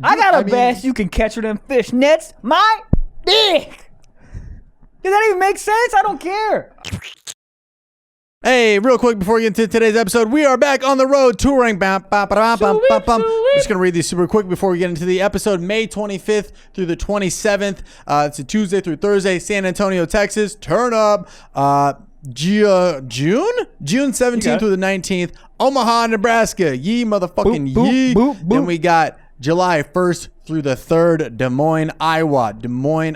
I got a bass you can catch with them fish nets. My dick. Does that even make sense? I don't care. Hey, real quick before we get into today's episode, we are back on the road touring. I'm just going to read these super quick before we get into the episode. May 25th through the 27th. It's a Tuesday through Thursday, San Antonio, Texas. Turn up. June 17th through the 19th. Omaha, Nebraska. Yee motherfucking yee. Then we got July 1st through the 3rd, Des Moines, Iowa. Boom.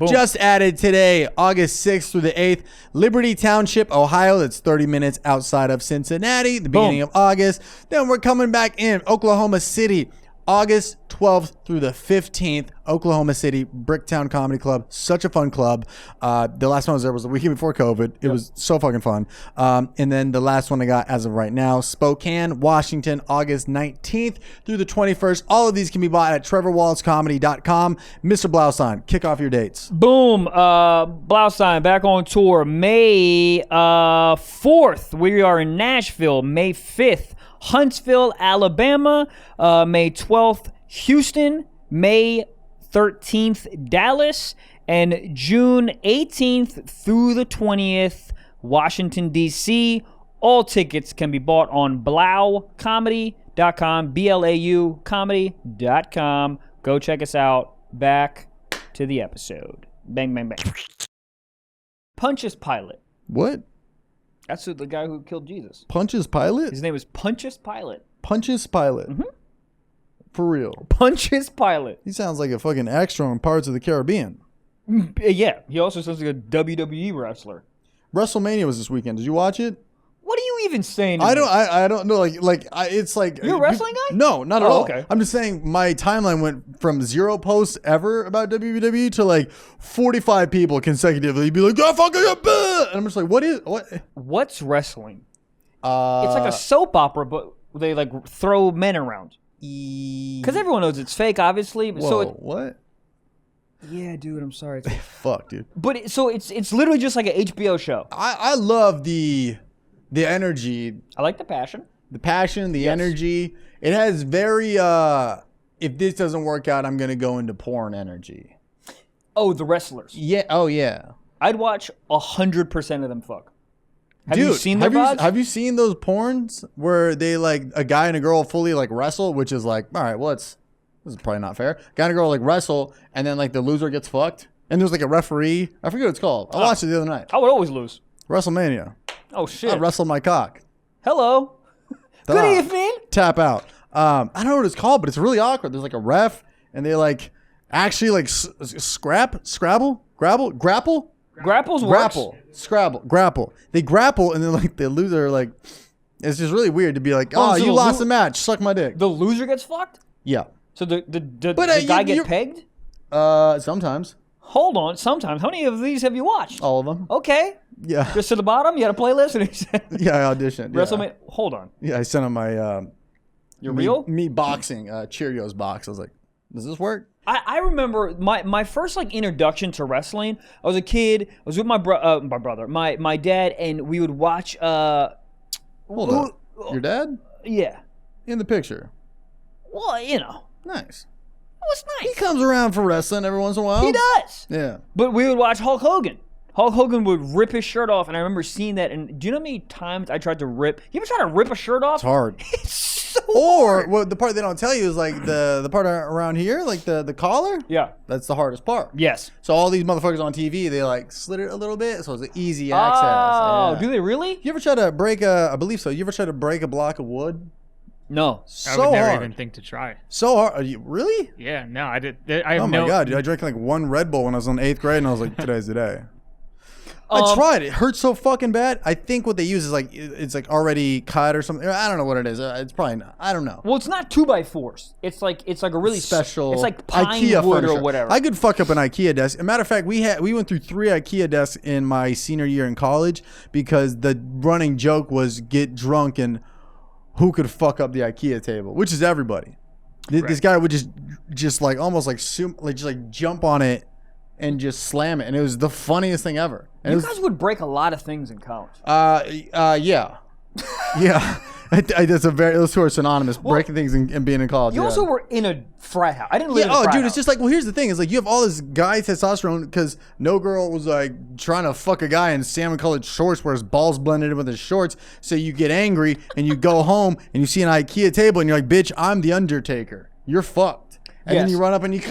Just added today, August 6th through the 8th, Liberty Township, Ohio. That's 30 minutes outside of Cincinnati, the beginning of August. Then we're coming back in Oklahoma City, August 12th through the 15th, Oklahoma City, Bricktown Comedy Club. Such a fun club. The last one I was there was the weekend before COVID. It was so fucking fun. And then the last one I got as of right now, Spokane, Washington, August 19th through the 21st. All of these can be bought at trevorwallacecomedy.com. Mr. Blau, kick off your dates. Boom. Blau back on tour May 4th. We are in Nashville. May 5th. Huntsville, Alabama, May 12th, Houston, May 13th, Dallas, and June 18th through the 20th, Washington, D.C. All tickets can be bought on blaocomedy.com, B-L-A-U comedy.com. Go check us out. Back to the episode. Bang, bang, bang. Pontius Pilate. What? That's the guy who killed Jesus. Pontius Pilate? His name is Pontius Pilate. Pontius Pilate. Mm-hmm. For real. Pontius Pilate. He sounds like a fucking extra on Pirates of the Caribbean. Yeah, he also sounds like a WWE wrestler. WrestleMania was this weekend. Did you watch it? What are you even saying? I don't know. It's like you're a wrestling guy? No, not at all. Okay. I'm just saying my timeline went from 0 posts ever about WWE to like 45 people consecutively be like, "Oh fucking yeah!" And I'm just like, What's wrestling? It's like a soap opera, but they like throw men around. Because everyone knows it's fake, obviously. Whoa, what? Yeah, dude. I'm sorry. Fuck, dude. But it's literally just like an HBO show. I love the energy. I like the passion. The passion, the energy. It has very, if this doesn't work out, I'm going to go into porn energy. Oh, the wrestlers. Yeah. Oh, yeah. I'd watch 100% of them fuck. Have Dude, you seen their VODs? Have you seen those porns where they like a guy and a girl fully like wrestle, which is like, all right, well, this is probably not fair. Guy and a girl like wrestle, and then like the loser gets fucked, and there's like a referee. I forget what it's called. I watched it the other night. I would always lose. WrestleMania. Oh shit! I wrestled my cock. Hello. Good evening. Tap out. I don't know what it's called, but it's really awkward. There's like a ref, and they like actually like grapple. They grapple, and then like the loser like it's just really weird to be like, oh, you lost the match. Suck my dick. The loser gets fucked. Yeah. So the guy get pegged? Sometimes. Hold on. Sometimes. How many of these have you watched? All of them. Okay. Yeah. Just to the bottom. You had a playlist. Yeah, I auditioned. WrestleMania. Hold on. Yeah, I sent him my your real me boxing Cheerios box. I was like, does this work? I remember my first like introduction to wrestling. I was a kid. I was with my brother, my dad, and we would watch. Hold up. Your dad? Yeah. In the picture. Well, you know. Nice. It was nice. He comes around for wrestling every once in a while. He does. Yeah. But we would watch Hulk Hogan. Hulk Hogan would rip his shirt off, and I remember seeing that. And do you know how many times I tried to rip? You ever try to rip a shirt off? It's hard. It's so hard. Or the part they don't tell you is like the part around here, like the collar. Yeah. That's the hardest part. Yes. So all these motherfuckers on TV, they like slit it a little bit, so it's an easy access. Oh, yeah. do they really? You ever try to break I believe so. You ever try to break a block of wood? No. I would never hard. even think to try. So hard. Are you really? Yeah, no, I did. I have oh my god, dude! I drank like one Red Bull when I was in 8th grade, and I was like, "Today's the day." I tried. It hurts so fucking bad. I think what they use is like it's like already cut or something. I don't know what it is. It's probably not. I don't know. Well, it's not 2x4s. It's like a really special. It's like pine IKEA wood furniture. or whatever. I could fuck up an IKEA desk. As a matter of fact, we went through 3 IKEA desks in my senior year in college because the running joke was get drunk and who could fuck up the IKEA table, which is everybody. This guy would just like almost like just like jump on it and just slam it, and it was the funniest thing ever. And you guys would break a lot of things in college. Yeah. Yeah. Those two are synonymous. Breaking things and being in college. You also were in a frat house. I didn't live in a frat house. It's just like, well, here's the thing. It's like you have all this guy testosterone because no girl was like trying to fuck a guy in salmon-colored shorts where his balls blended in with his shorts. So you get angry and you go home and you see an IKEA table and you're like, bitch, I'm the Undertaker. You're fucked. And then you run up and you,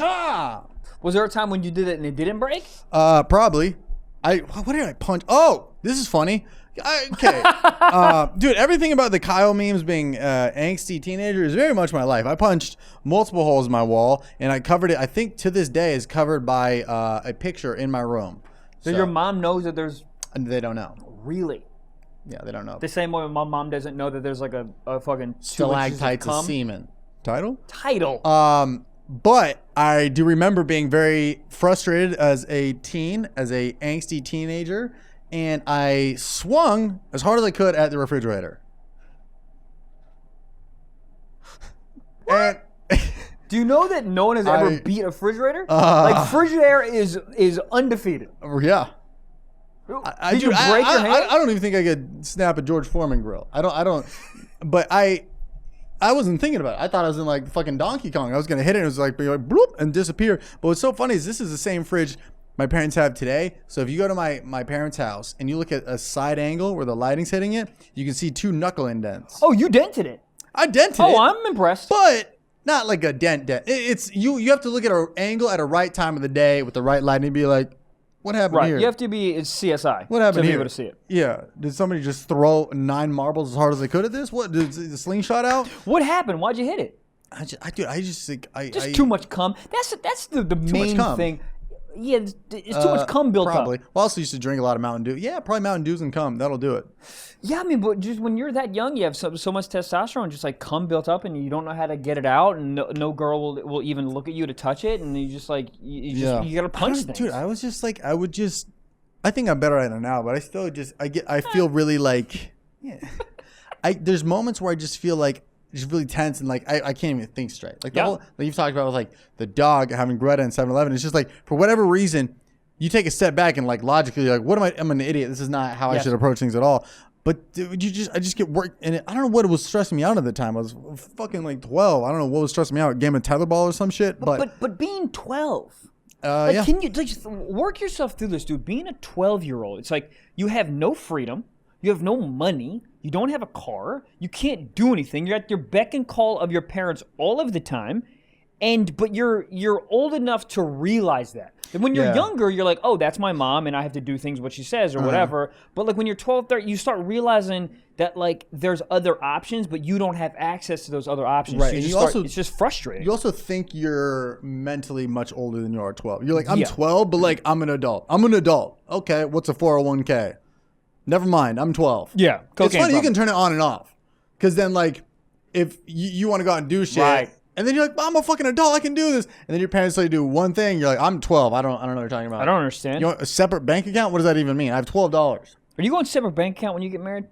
Was there a time when you did it and it didn't break? Probably. What did I punch? Oh, this is funny. Okay. Dude, everything about the Kyle memes being angsty teenager is very much my life. I punched multiple holes in my wall and I covered it. I think to this day is covered by a picture in my room. So your mom knows that there's... They don't know. Really? Yeah, they don't know. The same way my mom doesn't know that there's like a fucking... Stalactites of semen. Title? But I do remember being very frustrated as a teen, as a angsty teenager, and I swung as hard as I could at the refrigerator. And do you know that no one has ever beat a refrigerator? Like Frigidaire is undefeated. Yeah. Did you break your hand? I don't even think I could snap a George Foreman grill. I don't. But I wasn't thinking about it. I thought I was in like fucking Donkey Kong. I was gonna hit it and it was like be like bloop and disappear. But what's so funny is this is the same fridge my parents have today. So if you go to my parents' house and you look at a side angle where the lighting's hitting it, you can see 2 knuckle indents. Oh, you dented it. I dented it. Oh, I'm impressed. But not like a dent. It's you have to look at an angle at a right time of the day with the right lighting and be like, what happened here? You have to be CSI. What happened to here? be able to see it. Yeah. Did somebody just throw 9 marbles as hard as they could at this? What? Did the slingshot out? What happened? Why'd you hit it? I just think too much cum. That's the main thing. Yeah, it's too much cum built probably. up. Well, I also used to drink a lot of Mountain Dew. Yeah, probably Mountain Dews and cum. That'll do it. Yeah, I mean, but just when you're that young, you have so much testosterone, just like cum built up, and you don't know how to get it out, and no girl will even look at you to touch it, and you just like you gotta punch things. Dude, I was just like I think I'm better at it now, but I still I feel really like there's moments where I just feel like just really tense and like I can't even think straight. Like the whole like you've talked about with like the dog having Greta in 7-Eleven. It's just like for whatever reason you take a step back and like logically you're like, what am I? I'm an idiot. This is not how I should approach things at all. But dude, I just get worked in it. I don't know what was stressing me out at the time. I was fucking like 12. I don't know what was stressing me out. Game of tetherball or some shit. But being 12. Can you just work yourself through this, dude? Being a 12-year-old, it's like you have no freedom, you have no money, you don't have a car, you can't do anything. You're at your beck and call of your parents all of the time, but you're old enough to realize that. And when you're younger, you're like, oh, that's my mom, and I have to do things what she says or whatever. But like when you're 12, 13, you start realizing that like there's other options, but you don't have access to those other options. Right. So it's just frustrating. You also think you're mentally much older than you are at 12. You're like, I'm 12, but like I'm an adult. I'm an adult. Okay, what's a 401k? Never mind, I'm 12. Yeah. It's funny, you can turn it on and off. Because then like if you want to go out and do shit, and then you're like, I'm a fucking adult, I can do this. And then your parents let you do one thing, you're like, I'm 12, I don't know what you're talking about. I don't understand. You want a separate bank account? What does that even mean? I have $12. Are you going separate bank account when you get married?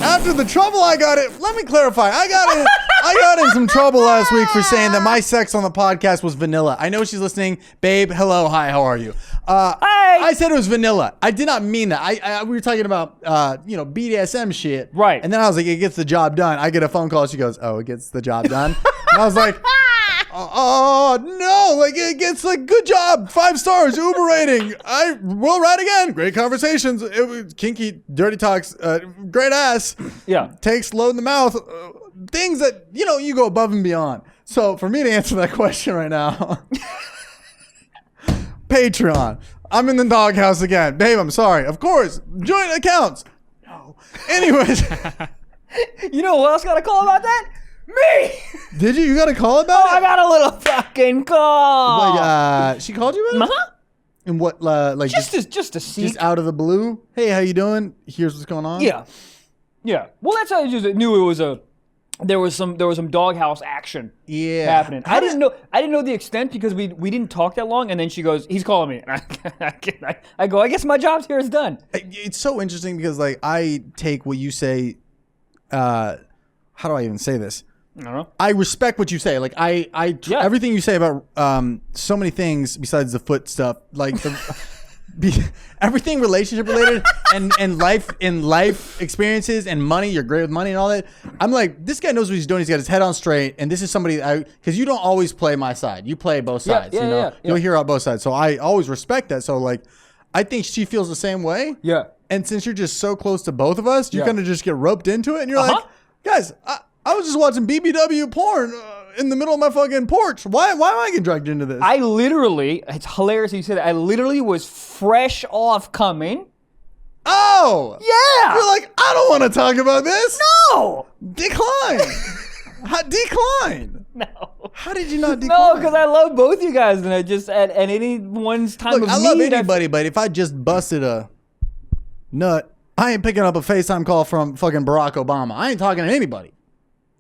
After the trouble I got it, let me clarify. I got in some trouble last week for saying that my sex on the podcast was vanilla. I know she's listening. Babe, hello, hi, how are you? Hi. I said it was vanilla. I did not mean that. We were talking about BDSM shit. Right. And then I was like, it gets the job done. I get a phone call. She goes, oh, it gets the job done. And I was like, oh no, like it gets like good job, 5 stars, Uber rating. I will write again. Great conversations. It was kinky, dirty talks, great ass. Yeah. Takes load in the mouth. Things that, you go above and beyond. So for me to answer that question right now, Patreon. I'm in the doghouse again. Babe, I'm sorry. Of course. Joint accounts. No. Anyways. You know who else got a call about that? Me! Did you? You got a call about it? I got a little fucking call. Like, she called you about it? Uh-huh. And what, like... Just to see. Just out of the blue? Hey, how you doing? Here's what's going on? Yeah. Well, that's how I just knew it was there was some doghouse action happening. I didn't know the extent because we didn't talk that long, and then she goes, he's calling me. And I go, I guess my job here is done. It's so interesting because, like, I take what you say... how do I even say this? I don't know. I respect what you say. Like everything you say about so many things besides the foot stuff. Like everything relationship related and life experiences and money. You're great with money and all that. I'm like, this guy knows what he's doing. He's got his head on straight, and this is somebody because you don't always play my side. You play both sides. You'll hear out both sides. So I always respect that. So like, I think she feels the same way. Yeah. And since you're just so close to both of us, you kind of just get roped into it, and you're like, guys, I was just watching BBW porn in the middle of my fucking porch. Why am I getting dragged into this? I literally, it's hilarious you said that. I literally was fresh off coming. Oh! Yeah! You're like, I don't want to talk about this. No! Decline. Decline. No. How did you not decline? No, because I love both you guys, and I just, at anyone's time of need. I love anybody, but if I just busted a nut, I ain't picking up a FaceTime call from fucking Barack Obama. I ain't talking to anybody.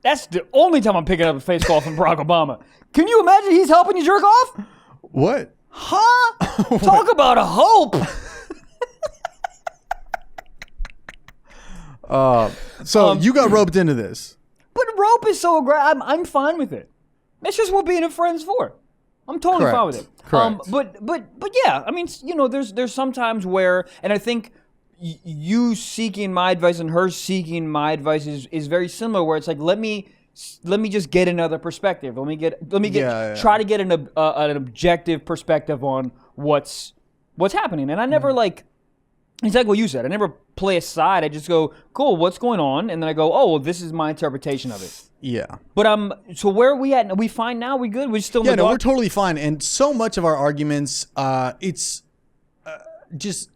That's the only time I'm picking up a face call from Barack Obama. Can you imagine he's helping you jerk off? What? Huh? Talk about a hope. So you got roped into this. But rope is so aggressive. I'm fine with it. That's just what being a friend's for. I'm totally fine with it. Correct. But yeah, I mean, you know, there's some times where, and I think you seeking my advice and her seeking my advice is very similar, where it's like, let me just get another perspective. Let me try to get an objective perspective on what's happening. And I never like, exactly what you said. I never play a side. I just go, cool, what's going on? And then I go, oh, well, this is my interpretation of it. Yeah. But so where are we at? Are we fine now? We good? We still in the dark? We're totally fine. And so much of our arguments, it's just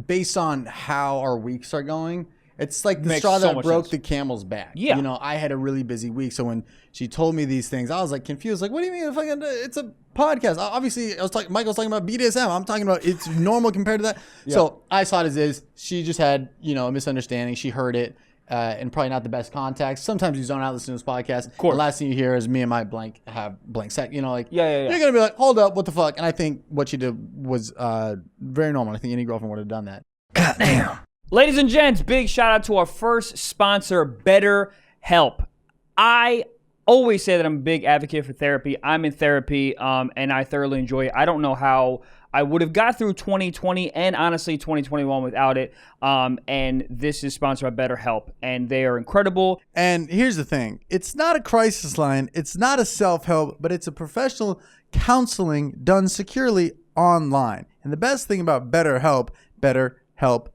based on how our weeks are going. It's like the Makes straw so that much broke sense. the camel's back. Yeah. You know, I had a really busy week. So when she told me these things, I was like confused. Like, what do you mean? It's a podcast. Obviously, Michael's talking about BDSM. I'm talking about it's normal compared to that. Yeah. So I saw it as is. She just had, a misunderstanding. She heard it. And probably not the best context. Sometimes you zone out listening to this podcast. Of course. The last thing you hear is me and my blank set. You're going to be like, hold up, what the fuck? And I think what she did was very normal. I think any girlfriend would have done that. Goddamn. Ladies and gents, big shout out to our first sponsor, BetterHelp. I always say that I'm a big advocate for therapy. I'm in therapy, and I thoroughly enjoy it. I don't know how I would have got through 2020 and honestly 2021 without it. And this is sponsored by BetterHelp, and they are incredible. And here's the thing. It's not a crisis line. It's not a self-help, but it's a professional counseling done securely online. And the best thing about BetterHelp, HELP,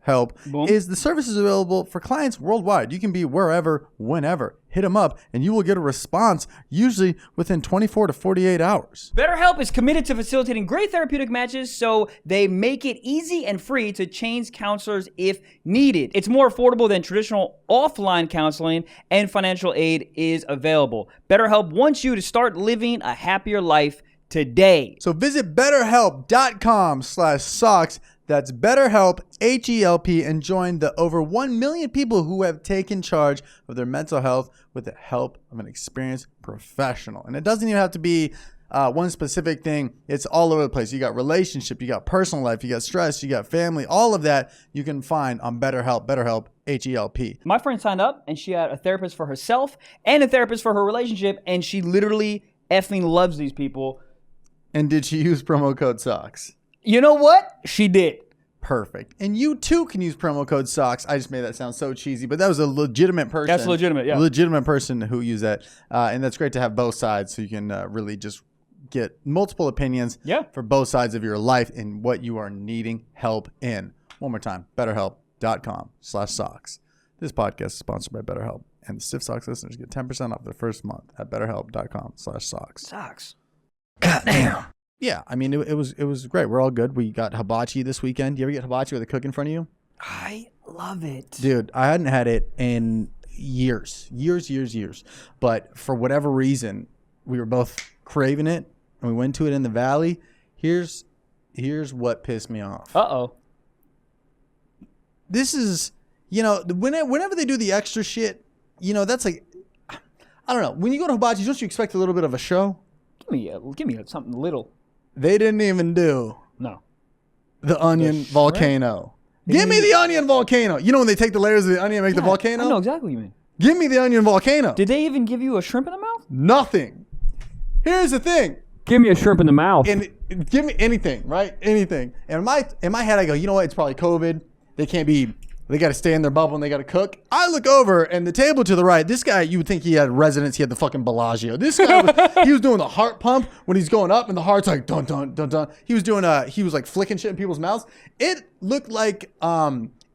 help, Boom. Is the service is available for clients worldwide. You can be wherever, whenever. Hit them up, and you will get a response, usually within 24 to 48 hours. BetterHelp is committed to facilitating great therapeutic matches, so they make it easy and free to change counselors if needed. It's more affordable than traditional offline counseling, and financial aid is available. BetterHelp wants you to start living a happier life today. So visit betterhelp.com/socks. That's BetterHelp, HELP, and join the over 1 million people who have taken charge of their mental health with the help of an experienced professional. And it doesn't even have to be one specific thing. It's all over the place. You got relationship, you got personal life, you got stress, you got family. All of that you can find on BetterHelp, HELP. My friend signed up, and she had a therapist for herself and a therapist for her relationship, and she literally effing loves these people. And did she use promo code SOCKS? You know what? She did. Perfect. And you too can use promo code SOCKS. I just made that sound so cheesy, but that was a legitimate person. That's legitimate, yeah. A legitimate person who used that. And that's great to have both sides, so you can really just get multiple opinions for both sides of your life and what you are needing help in. One more time, betterhelp.com/socks. This podcast is sponsored by BetterHelp, and the Stiff Socks listeners get 10% off their first month at betterhelp.com/socks. Socks. Goddamn. Yeah, I mean, it was great. We're all good. We got hibachi this weekend. Do you ever get hibachi with a cook in front of you? I love it. Dude, I hadn't had it in years. But for whatever reason, we were both craving it, and we went to it in the valley. Here's what pissed me off. Uh-oh. This is, whenever they do the extra shit, that's like, I don't know. When you go to hibachi, don't you expect a little bit of a show? Give me something little. They didn't even do the onion volcano. Give me the onion volcano. You know when they take the layers of the onion and make the volcano? I know exactly what you mean. Give me the onion volcano. Did they even give you a shrimp in the mouth? Nothing. Here's the thing. Give me a shrimp in the mouth. And give me anything, right? Anything. And in my head, I go, you know what? It's probably COVID. They got to stay in their bubble and they got to cook. I look over and the table to the right, this guy, you would think he had residence. He had the fucking Bellagio. This guy, he was doing the heart pump when he's going up and the heart's like, dun, dun, dun, dun. He was like flicking shit in people's mouths. It looked like,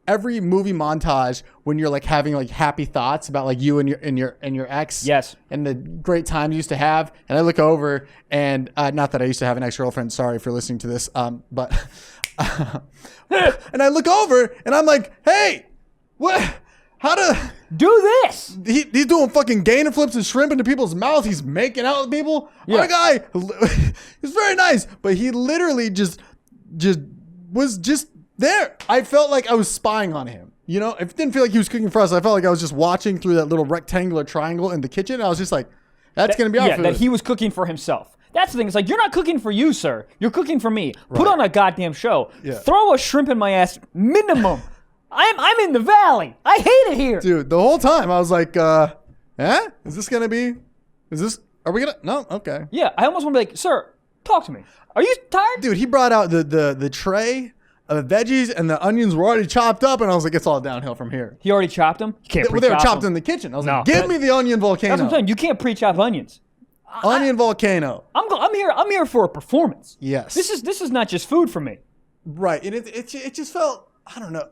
every movie montage when you're like having like happy thoughts about like you and your ex. Yes. And the great times you used to have. And I look over and not that I used to have an ex-girlfriend. Sorry for listening to this. But and I look over and I'm like, hey, what? How to do this? He's doing fucking gainer flips and shrimp into people's mouths. He's making out with people. Yeah. Our guy, he's very nice, but he literally just was just there. I felt like I was spying on him. You know, it didn't feel like he was cooking for us. I felt like I was just watching through that little rectangular triangle in the kitchen. I was just like, that's going to be our food. Yeah, that he was cooking for himself. That's the thing. It's like, you're not cooking for you, sir. You're cooking for me. Right. Put on a goddamn show. Yeah. Throw a shrimp in my ass minimum. I'm in the valley. I hate it here. Dude, the whole time I was like, is this going to be, are we going to, no? Okay. Yeah, I almost want to be like, sir, talk to me. Are you tired? Dude, he brought out the tray of the veggies and the onions were already chopped up, and I was like, it's all downhill from here. He already chopped them? You can't they were chopped in the kitchen. I was like, give me the onion volcano. That's what I'm saying. You can't pre-chop onions. Onion volcano. I'm here for a performance. Yes. This is not just food for me. Right. And it just felt, I don't know.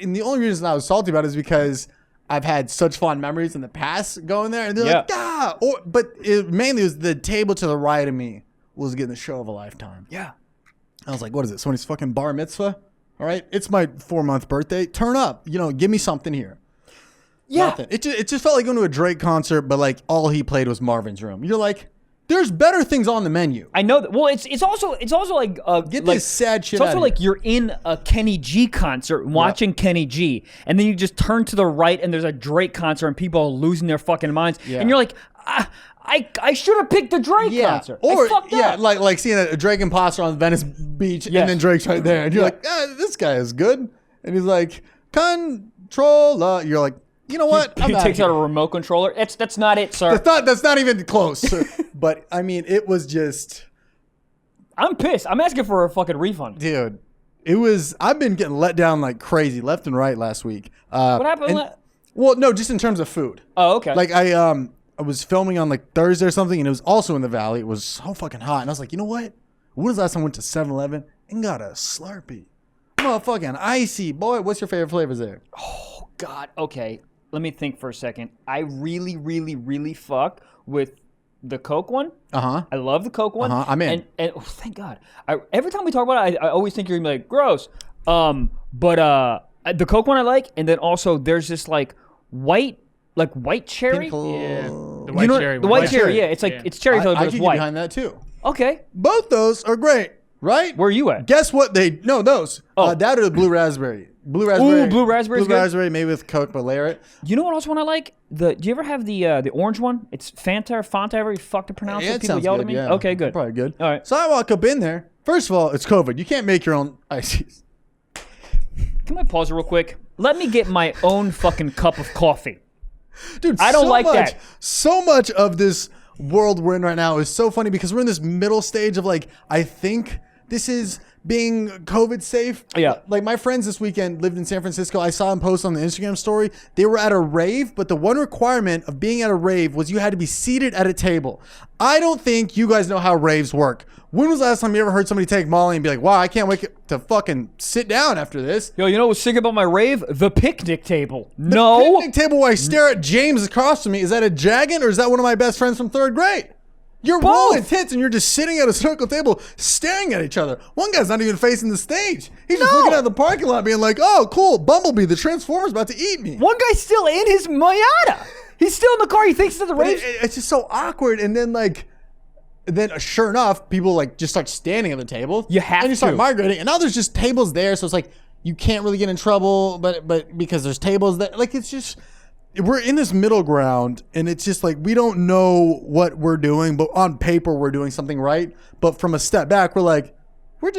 And the only reason I was salty about it is because I've had such fond memories in the past going there, and they're like, ah. But it mainly was the table to the right of me was getting the show of a lifetime. Yeah. I was like, what is it? Somebody's fucking bar mitzvah? All right. It's my 4-month birthday. Turn up. You know, give me something here. Yeah. Nothing. It just felt like going to a Drake concert, but like all he played was Marvin's Room. You're like, there's better things on the menu. I know that. Well, it's also like get this sad shit. It's also like you're in a Kenny G concert watching Kenny G, and then you just turn to the right and there's a Drake concert and people are losing their fucking minds, and you're like, I should have picked the Drake concert. Or like seeing a Drake imposter on Venice Beach, and then Drake's right there, and you're like, this guy is good, and he's like, controller. You're like, you know what? He takes out a remote controller. That's not it, sir. That's not even close. But I mean, it was just. I'm pissed. I'm asking for a fucking refund, dude. It was. I've been getting let down like crazy, left and right last week. What happened? Well, no, just in terms of food. Oh, okay. Like I was filming on like Thursday or something, and it was also in the valley. It was so fucking hot, and I was like, you know what? When was the last time I went to 7-Eleven and got a Slurpee? Motherfucking icy, boy. What's your favorite flavors there? Oh God. Okay. Let me think for a second. I really, really, really fuck with the Coke one. I love the Coke one. I'm in. And oh, thank God. Every time we talk about it, I always think you're gonna be like, gross. But the Coke one I like, and then also there's this like white cherry. Yeah, the white cherry. The white cherry. Yeah, it's like it's cherry flavor, but I it's can white. get behind that too. Okay. Both those are great, right? Where are you at? Guess what those. That or the blue raspberry. Blue raspberry. Ooh, blue raspberry. Blue raspberry, maybe with Coke, but layer it. You know what else one I like? Do you ever have the orange one? It's Fanta, however you fuck to pronounce it. People yelled at me. Yeah. Okay, good. Probably good. All right. So I walk up in there. First of all, it's COVID. You can't make your own ices. Can I pause real quick? Let me get my own fucking cup of coffee. Dude, I don't like that. So much of this world we're in right now is so funny because we're in this middle stage of like, I think this is being COVID safe. Yeah. Like my friends this weekend lived in San Francisco. I saw them post on the Instagram story. They were at a rave, but the one requirement of being at a rave was you had to be seated at a table. I don't think you guys know how raves work. When was the last time you ever heard somebody take Molly and be like, wow, I can't wait to fucking sit down after this? Yo, you know what's sick about my rave? The picnic table. The picnic table where I stare at James across from me. Is that a Jaggin or is that one of my best friends from 3rd grade? You're rolling tits and you're just sitting at a circle table staring at each other. One guy's not even facing the stage. He's just looking at the parking lot being like, oh, cool, Bumblebee, the Transformer's about to eat me. One guy's still in his Miata. He's still in the car. He thinks it's the rave. It's just so awkward. And then sure enough, people like just start standing at the table. You have to. And you start migrating. And now there's just tables there. So it's like, you can't really get in trouble, but because there's tables there. Like, it's just... We're in this middle ground, and it's just like we don't know what we're doing, but on paper we're doing something right. But from a step back, we're like, we're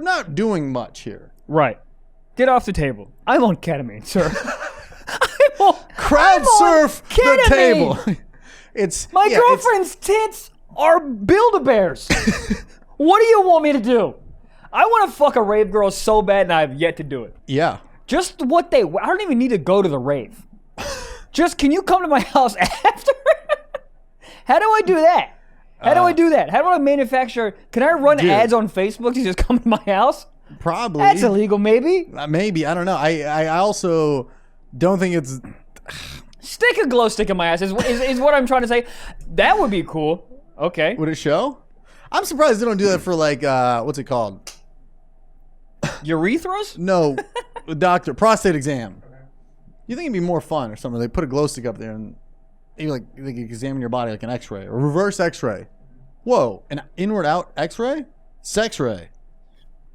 not doing much here. Right. Get off the table. I'm on ketamine, sir. Crowd surf the table. My girlfriend's tits are Build-A-Bears. What do you want me to do? I want to fuck a rave girl so bad, and I have yet to do it. Yeah. Just what I don't even need to go to the rave. Just, can you come to my house after? How do I do that? How do I do that? How do I manufacture? Can I run ads on Facebook to just come to my house? Probably. That's illegal, maybe. Maybe. I don't know. I also don't think it's... Stick a glow stick in my ass is what I'm trying to say. That would be cool. Okay. Would it show? I'm surprised they don't do that for like, what's it called? Urethras? No. Doctor. Prostate exam. You think it'd be more fun or something? They put a glow stick up there and you like they can examine your body like an X-ray or reverse X-ray. Whoa, an inward-out X-ray? Sex-ray.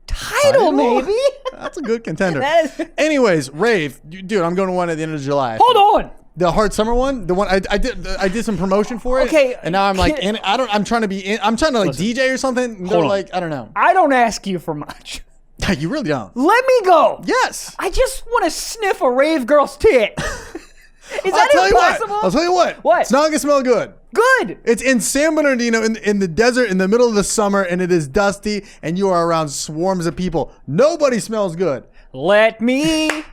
Title, maybe? That's a good contender. That is... Anyways, rave, dude. I'm going to one at the end of July. Hold on. The hard summer one, the one I did some promotion for it. Okay, and now I'm like, I'm trying to like DJ or something. And they're like, I don't know. I don't ask you for much. You really don't. Let me go. Yes. I just want to sniff a rave girl's tit. Is that impossible? I'll tell you what. What? It's not gonna smell good. Good. It's in San Bernardino in the desert in the middle of the summer, and it is dusty, and you are around swarms of people. Nobody smells good. Let me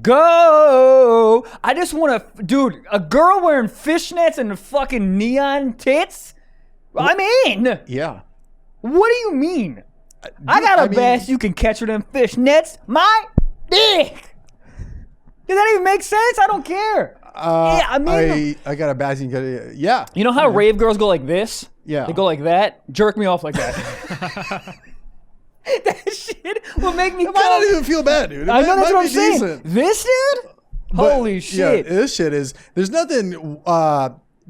go. I just want to, dude, a girl wearing fishnets and fucking neon tits? I'm in. Yeah. What do you mean? I got a bass you can catch with them fishnets. My dick. Does that even make sense? I don't care. Yeah, I got a bass. Yeah. You know how rave girls go like this? Yeah. They go like that. Jerk me off like that. That shit will make me. It might not even feel bad, dude. I know that's what I'm saying. Decent. This dude? Holy shit. Yeah, this shit is. There's nothing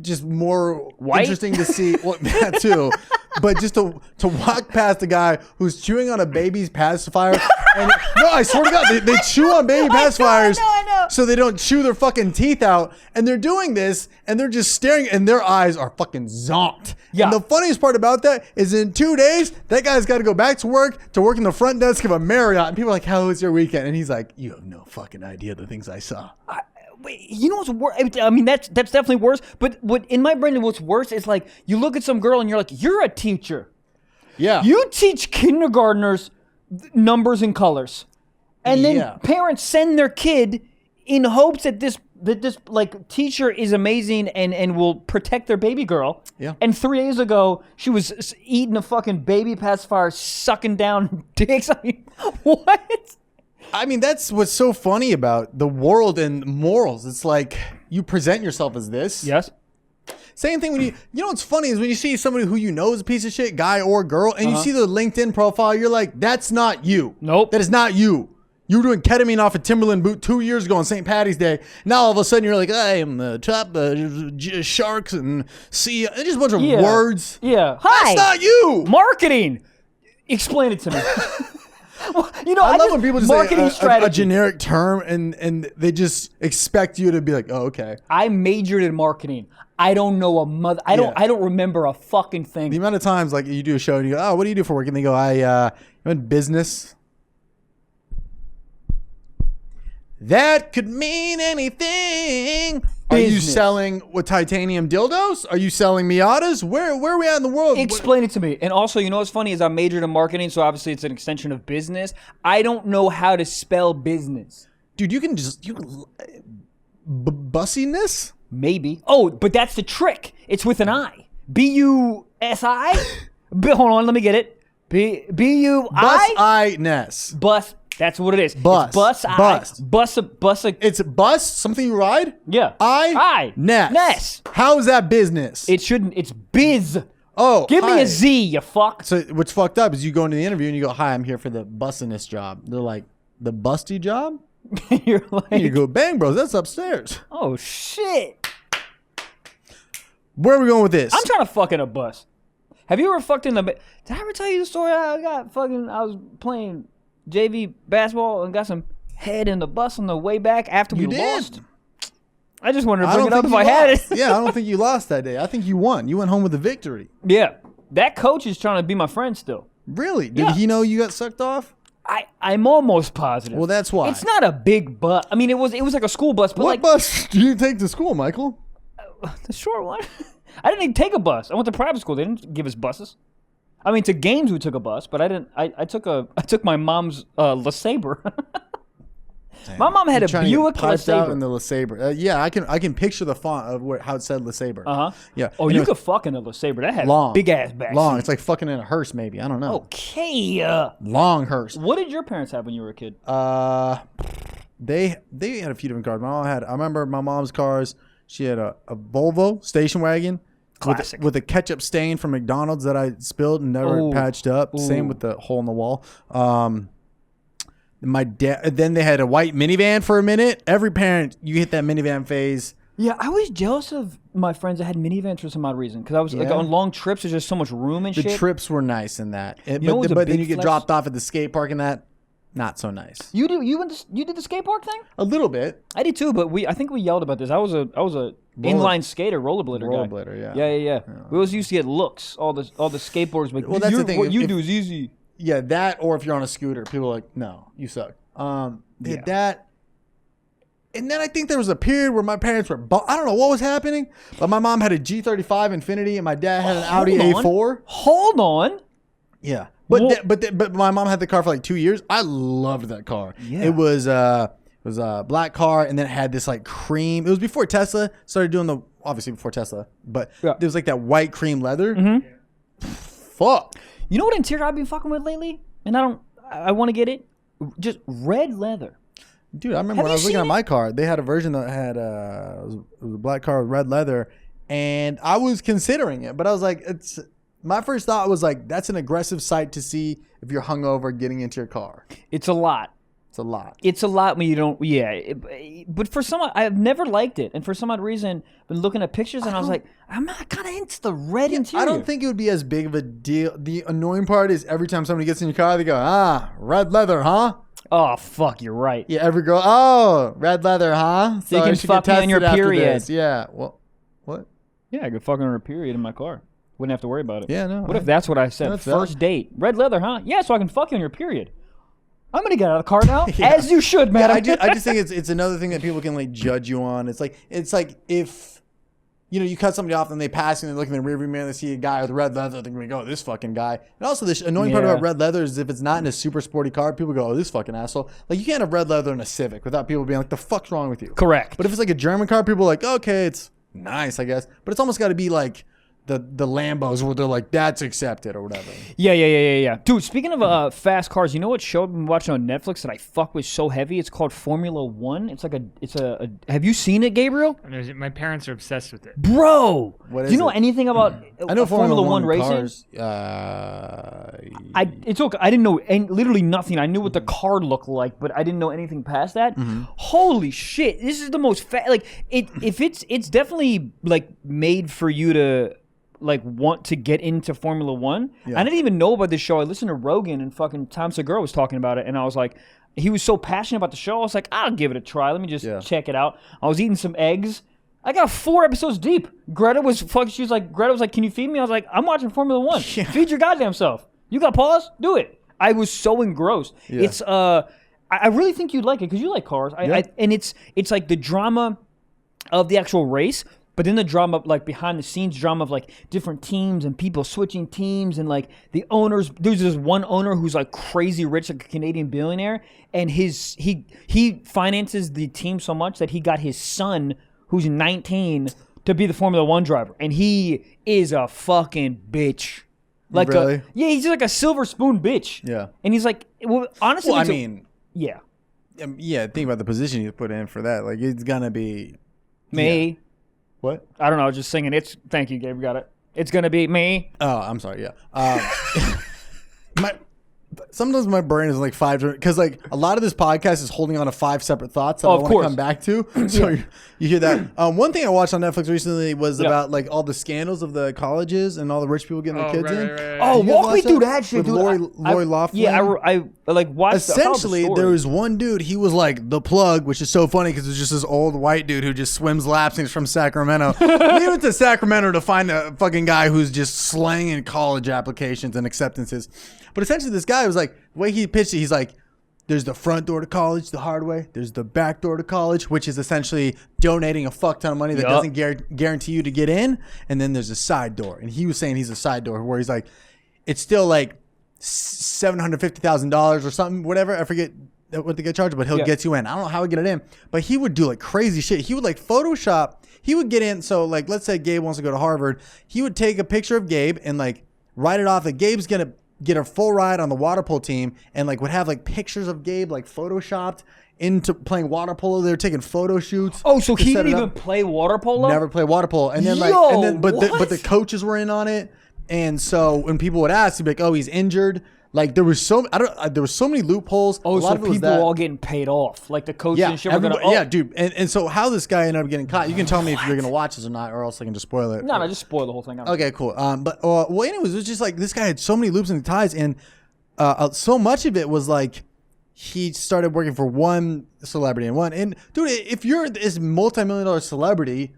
just more interesting to see. Well, that too. But just to walk past a guy who's chewing on a baby's pacifier. And, no, I swear to God, they chew on baby pacifiers I know. so they don't chew their fucking teeth out. And they're doing this, and they're just staring, and their eyes are fucking zonked. Yeah. And the funniest part about that is in 2 days, that guy's got to go back to work in the front desk of a Marriott. And people are like, how was your weekend? And he's like, you have no fucking idea the things I saw. You know what's worse? I mean, that's definitely worse. But what in my brain, what's worse is like you look at some girl and you're like, you're a teacher. Yeah. You teach kindergartners numbers and colors, and then parents send their kid in hopes that this like teacher is amazing and will protect their baby girl. Yeah. And 3 days ago, she was eating a fucking baby pacifier, sucking down dicks. I mean, what? I mean, that's what's so funny about the world and morals. It's like you present yourself as this. Yes. Same thing when you know what's funny is when you see somebody who you know is a piece of shit, guy or girl, and you see their LinkedIn profile, you're like, that's not you. Nope. That is not you. You were doing ketamine off a Timberland boot 2 years ago on St. Patty's Day. Now all of a sudden you're like, I am the top sharks and see just a bunch of words. Yeah. Hi. That's not you. Marketing. Explain it to me. Well, you know, I love when people just marketing say a generic term and they just expect you to be like, oh, okay. I majored in marketing. I don't know a mother. I don't remember a fucking thing. The amount of times like you do a show and you go, oh, what do you do for work? And they go, I'm in business. That could mean anything. Are you selling with titanium dildos? Are you selling Miatas? Where are we at in the world? Explain it to me. And also, you know what's funny is I majored in marketing, so obviously it's an extension of business. I don't know how to spell business. Dude, you can bussiness? Maybe. Oh, but that's the trick. It's with an I. B-U-S-I? Hold on, let me get it. B-U-I? Bus-I-ness. Bus. That's what it is. Bus. It's bus. It's bus, something you ride? Yeah. Ness. Ness. How is that business? It shouldn't. It's biz. Oh, give me a Z, you fuck. So what's fucked up is you go into the interview and you go, hi, I'm here for the bussiness job. They're like, the busty job? You're like, and you go, bang, bros, that's upstairs. Oh, shit. Where are we going with this? I'm trying to fuck in a bus. Have you ever fucked in the... Did I ever tell you the story? I was playing JV basketball and got some head in the bus on the way back after we lost. I just wanted to bring it up if I had it. Yeah, I don't think you lost that day. I think you won. You went home with a victory. Yeah. That coach is trying to be my friend still. Really? Did he know you got sucked off? I'm almost positive. Well, that's why. It's not a big bus. I mean, it was like a school bus. But what bus do you take to school, Michael? The short one. I didn't even take a bus. I went to private school. They didn't give us buses. I mean, to games we took a bus, but I didn't. I took my mom's LeSabre. My mom had a Buick LeSabre. In the LeSabre. Yeah, I can picture the font of how it said LeSabre. Yeah. Oh, you could fuck in a LeSabre. That had long, big ass back. Long. It's like fucking in a hearse, maybe. I don't know. Okay. Long hearse. What did your parents have when you were a kid? They had a few different cars. I remember my mom's cars. She had a Volvo station wagon. Classic. With a ketchup stain from McDonald's that I spilled and never patched up. Same with the hole in the wall. My dad. Then they had a white minivan for a minute. Every parent, you hit that minivan phase. Yeah, I was jealous of my friends that had minivans for some odd reason. Because I was like on long trips, there's just so much room and shit. The trips were nice in that. But then you get dropped off at the skate park and that. Not so nice. You did the skate park thing? A little bit. I did too, but I think we yelled about this. I was a inline skater, rollerblader guy. Rollerblader, Yeah. We always used to get looks. All the skateboarders like, well, that's the thing. What you do is easy. Yeah, that or if you're on a scooter, people are like, no, you suck. That. And then I think there was a period where my parents were, I don't know what was happening, but my mom had a G35 Infiniti and my dad had an Audi A4. Hold on. Yeah. But my mom had the car for like 2 years. I loved that car. Yeah. It was a black car, and then it had this like cream. It was before Tesla started doing obviously before Tesla, but there was like that white cream leather. Mm-hmm. Fuck. You know what interior I've been fucking with lately? And I want to get it. Just red leather. Dude, I remember when I was looking at my car, they had a version that had it was a black car with red leather, and I was considering it, but I was like, my first thought was like, that's an aggressive sight to see if you're hungover getting into your car. It's a lot. It's a lot when you don't. Yeah, but for some, I've never liked it, and for some odd reason, I've been looking at pictures, and I was like, I'm not kind of into the red interior. I don't think it would be as big of a deal. The annoying part is every time somebody gets in your car, they go, red leather, huh? Oh fuck, you're right. Yeah, every girl, red leather, huh? So you can fuck me on your period. Yeah. Well, what? Yeah, I could fuck on her period in my car. Wouldn't have to worry about it. Yeah, no. What if that's what I said? First date. Red leather, huh? Yeah, so I can fuck you on your period. I'm going to get out of the car now, as you should, man. Yeah, I just think it's another thing that people can like judge you on. It's like if, you cut somebody off and they pass and they look in the rearview mirror and they see a guy with red leather, they're going to go, this fucking guy. And also the annoying part about red leather is if it's not in a super sporty car, people go, oh, this fucking asshole. Like you can't have red leather in a Civic without people being like, the fuck's wrong with you? Correct. But if it's like a German car, people are like, okay, it's nice, I guess. But it's almost got to be like the Lambos where they're like, that's accepted or whatever. Yeah. Dude, speaking of fast cars, you know what show I've been watching on Netflix that I fuck with so heavy? It's called Formula One. It's like have you seen it, Gabriel? My parents are obsessed with it. Bro, what is do you know anything about I know Formula One racing? Cars, it's okay. I didn't know literally nothing. I knew what the car looked like, but I didn't know anything past that. Mm-hmm. Holy shit! This is the most it's definitely like made for you to like want to get into Formula One. Yeah. I didn't even know about this show. I listened to Rogan and fucking Tom Segura was talking about it, and I was like, he was so passionate about the show. I was like, I'll give it a try. Let me just check it out. I was eating some eggs. I got 4 episodes deep. Greta was like, can you feed me? I was like, I'm watching Formula One. Yeah. Feed your goddamn self. You got pause? Do it. I was so engrossed. Yeah. It's I really think you'd like it because you like cars. And it's like the drama of the actual race. But then the drama, like behind the scenes drama of like different teams and people switching teams and like the owners. There's this one owner who's like crazy rich, like a Canadian billionaire, and he finances the team so much that he got his son, who's 19, to be the Formula One driver, and he is a fucking bitch. Like really? He's like a silver spoon bitch. Yeah, and he's like, well, honestly, yeah. Think about the position you put in for that. Like it's gonna be me. Yeah. What? I don't know. I was just singing. Thank you, Gabe. Got it. It's going to be me. Oh, I'm sorry. Yeah. Sometimes my brain is like 5 because like a lot of this podcast is holding on to 5 separate thoughts that I want to come back to. So you hear that. One thing I watched on Netflix recently was about like all the scandals of the colleges and all the rich people getting their kids in. Right. Oh, walk me through that shit, dude. Lori Loughlin. Yeah, I like watched. Essentially, there was one dude. He was like the plug, which is so funny because it's just this old white dude who just swims laps and he's from Sacramento. We went to Sacramento to find a fucking guy who's just slanging college applications and acceptances. But essentially, this guy was like, the way he pitched it, he's like, There's the front door to college, the hard way. There's the back door to college, which is essentially donating a fuck ton of money that doesn't guarantee you to get in. And then there's a side door. And he was saying he's a side door where he's like, it's still like $750,000 or something, whatever. I forget what they get charged, but he'll get you in. I don't know how he get it in, but he would do like crazy shit. He would like Photoshop. He would get in. So like, let's say Gabe wants to go to Harvard. He would take a picture of Gabe and like write it off that Gabe's going to get a full ride on the water polo team, and like would have like pictures of Gabe like photoshopped into playing water polo. They're taking photo shoots. Oh, so he didn't even play water polo? Never play water polo. And then but the coaches were in on it. And so when people would ask, he'd be like, "Oh, he's injured." Like there was so many loopholes. Oh, so people were all getting paid off, like the coaches and shit. Yeah, dude. And so how this guy ended up getting caught? You can tell me if you're gonna watch this or not, or else I can just spoil it. No, just spoil the whole thing. Okay, cool. Well, anyways, it was just like this guy had so many loops and ties, and so much of it was like he started working for one celebrity and dude, if you're this multi-million-dollar celebrity.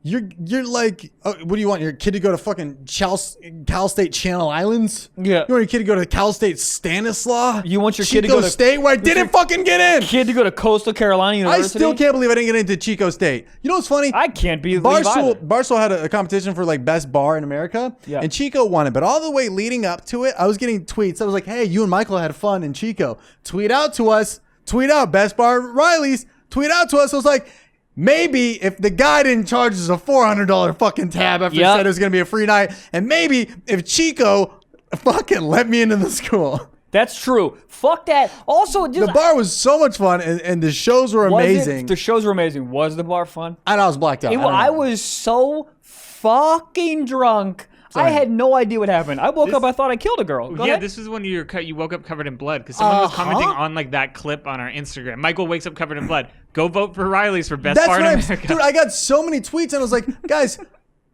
You're like, what do you want? Your kid to go to fucking Cal State Channel Islands? Yeah. You want your kid to go to Cal State Stanislaus? You want your kid to go to State where I didn't fucking get in? Kid to go to Coastal Carolina University? I still can't believe I didn't get into Chico State. You know what's funny? I can't be Barstool had a competition for like best bar in America, and Chico won it. But all the way leading up to it, I was getting tweets. I was like, "Hey, you and Michael had fun in Chico. Tweet out to us. Tweet out best bar Riley's. Tweet out to us." I was like, maybe if the guy didn't charge us a $400 fucking tab after he said it was going to be a free night, and maybe if Chico fucking let me into the school. That's true. Fuck that. Also, the bar was so much fun, and the shows were amazing. The shows were amazing. Was the bar fun? And I was blacked out. I was so fucking drunk. I had no idea what happened. I woke up, I thought I killed a girl. Go ahead. This was when you woke up covered in blood because someone was commenting on like that clip on our Instagram. Michael wakes up covered in blood. Go vote for Riley's for best bar in America. Dude, I got so many tweets and I was like, guys,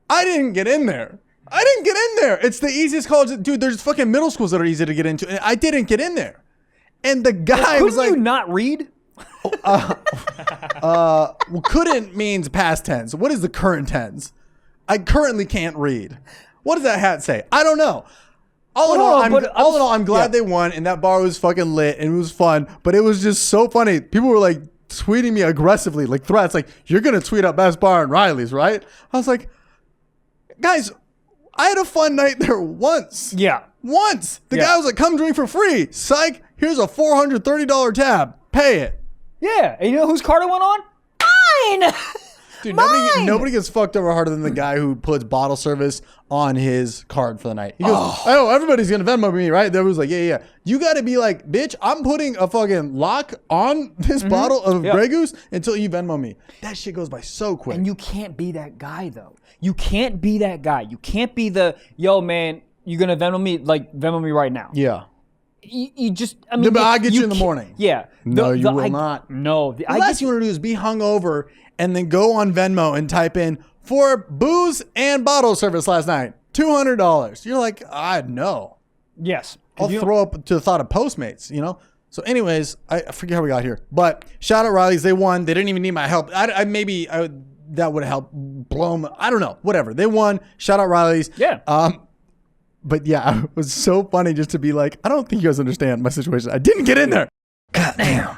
I didn't get in there. It's the easiest college. Dude, there's fucking middle schools that are easy to get into. And I didn't get in there. And the guy was like, couldn't you not read? Well, couldn't means past tense. What is the current tense? I currently can't read. What does that hat say? I don't know. All in all, I'm glad they won, and that bar was fucking lit, and it was fun. But it was just so funny. People were like tweeting me aggressively, like threats, like, "You're gonna tweet out best bar in Riley's, right?" I was like, guys, I had a fun night there once. Yeah. Once. The guy was like, "Come drink for free." Psych. Here's a $430 tab. Pay it. Yeah. And you know whose card I went on? Mine. Dude, nobody gets fucked over harder than the guy who puts bottle service on his card for the night. He goes, "Oh, everybody's gonna Venmo me, right?" There was like, yeah. You got to be like, "Bitch, I'm putting a fucking lock on this bottle of Grey Goose until you Venmo me." That shit goes by so quick. And you can't be that guy though. You can't be that guy. You can't be the, "Yo, man, you gonna Venmo me? Like Venmo me right now." Yeah. You just, I mean, but I'll get you in the morning. Yeah. No, you will not. No. The last you want to do is be hungover and then go on Venmo and type in, "For booze and bottle service last night, $200. You're like, I know. Yes. I'll throw up to the thought of Postmates, you know? So anyways, I forget how we got here. But shout out Riley's. They won. They didn't even need my help. That would help blow them. I don't know. Whatever. They won. Shout out Riley's. Yeah. But yeah, it was so funny just to be like, I don't think you guys understand my situation. I didn't get in there. Goddamn.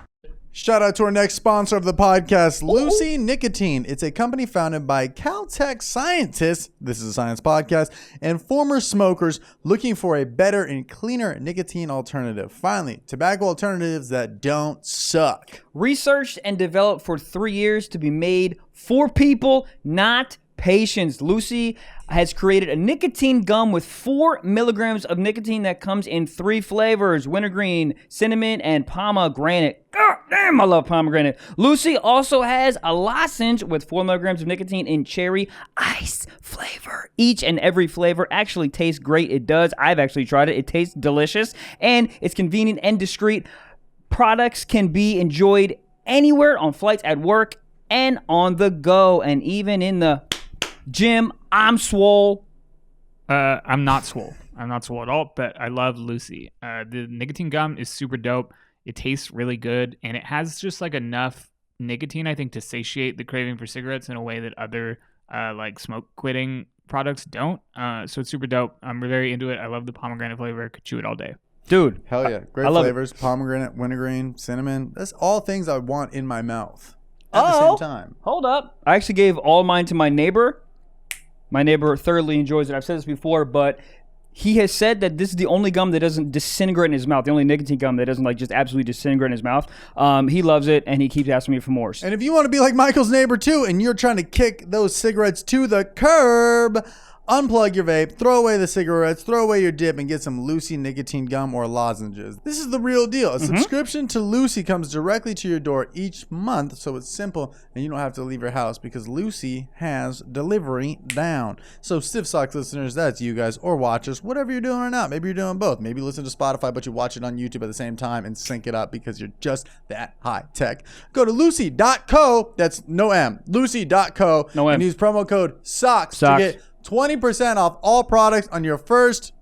Shout out to our next sponsor of the podcast, Lucy Nicotine. It's a company founded by Caltech scientists, this is a science podcast, and former smokers looking for a better and cleaner nicotine alternative. Finally, tobacco alternatives that don't suck. Researched and developed for 3 years to be made for people, not patients. Lucy has created a nicotine gum with 4 milligrams of nicotine that comes in 3 flavors: wintergreen, cinnamon, and pomegranate. God damn, I love pomegranate. Lucy also has a lozenge with 4 milligrams of nicotine in cherry ice flavor. Each and every flavor actually tastes great. It does. I've actually tried it. It tastes delicious, and it's convenient and discreet. Products can be enjoyed anywhere, on flights, at work, and on the go, and even in the gym. I'm swole. I'm not swole. I'm not swole at all, but I love Lucy. The nicotine gum is super dope. It tastes really good, and it has just like enough nicotine, I think, to satiate the craving for cigarettes in a way that other like smoke quitting products don't. So it's super dope. I'm very into it. I love the pomegranate flavor. Could chew it all day. Dude. Hell yeah. Great I love flavors. Pomegranate, wintergreen, cinnamon. That's all things I want in my mouth at the same time. Hold up. I actually gave all mine to my neighbor. My neighbor thoroughly enjoys it. I've said this before, but he has said that this is the only gum that doesn't disintegrate in his mouth. The only nicotine gum that doesn't like just absolutely disintegrate in his mouth. He loves it, and he keeps asking me for more. And if you want to be like Michael's neighbor too, and you're trying to kick those cigarettes to the curb, unplug your vape, throw away the cigarettes, throw away your dip, and get some Lucy nicotine gum or lozenges. This is the real deal. A subscription to Lucy comes directly to your door each month, so it's simple, and you don't have to leave your house because Lucy has delivery down. So Stiff Socks listeners, that's you guys, or watchers, whatever you're doing right now. Maybe you're doing both. Maybe you listen to Spotify, but you watch it on YouTube at the same time and sync it up because you're just that high tech. Go to lucy.co, that's no M, lucy.co, No M. and use promo code SOCKS. To get 20% off all products on your first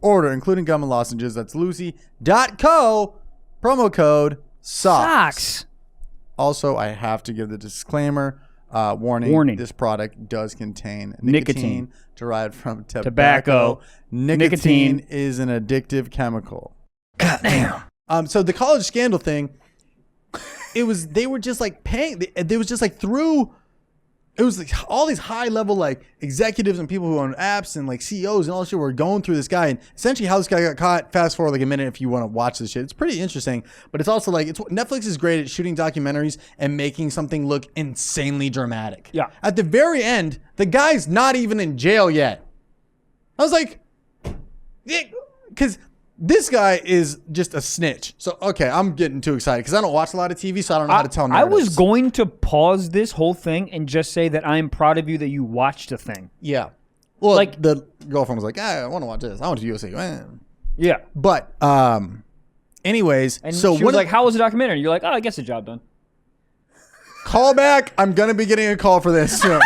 order, including gum and lozenges. That's lucy.co, promo code SOCKS. Also, I have to give the disclaimer, warning. This product does contain nicotine derived from tobacco. Nicotine is an addictive chemical. Goddamn. So the college scandal thing, they were just like paying, they was just like through. It was like all these high level like executives and people who own apps and like CEOs and all this shit were going through this guy, and essentially how this guy got caught. Fast forward like a minute if you want to watch this shit. It's pretty interesting, but it's also like Netflix is great at shooting documentaries and making something look insanely dramatic. Yeah. At the very end, the guy's not even in jail yet. I was like, because this guy is just a snitch. So, okay, I'm getting too excited because I don't watch a lot of TV, so I don't know how to tell narratives. I was going to pause this whole thing and just say that I am proud of you that you watched the thing. Yeah. Well, like the girlfriend was like, I want to watch this. I want to USA. Yeah. But, anyways. And so she was like, how was the documentary? You're like, oh, I guess the job done. Call back. I'm going to be getting a call for this soon.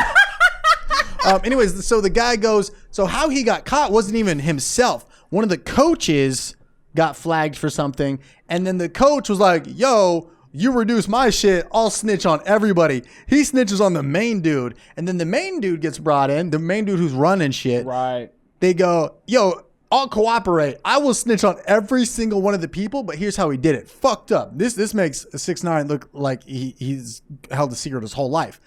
Anyways, so the guy goes, so how he got caught wasn't even himself. One of the coaches got flagged for something, and then the coach was like, yo, you reduce my shit, I'll snitch on everybody. He snitches on the main dude, and then the main dude gets brought in, the main dude who's running shit. Right. They go, yo, I'll cooperate. I will snitch on every single one of the people, but here's how he did it. Fucked up. This makes 6ix9ine look like he's held a secret his whole life.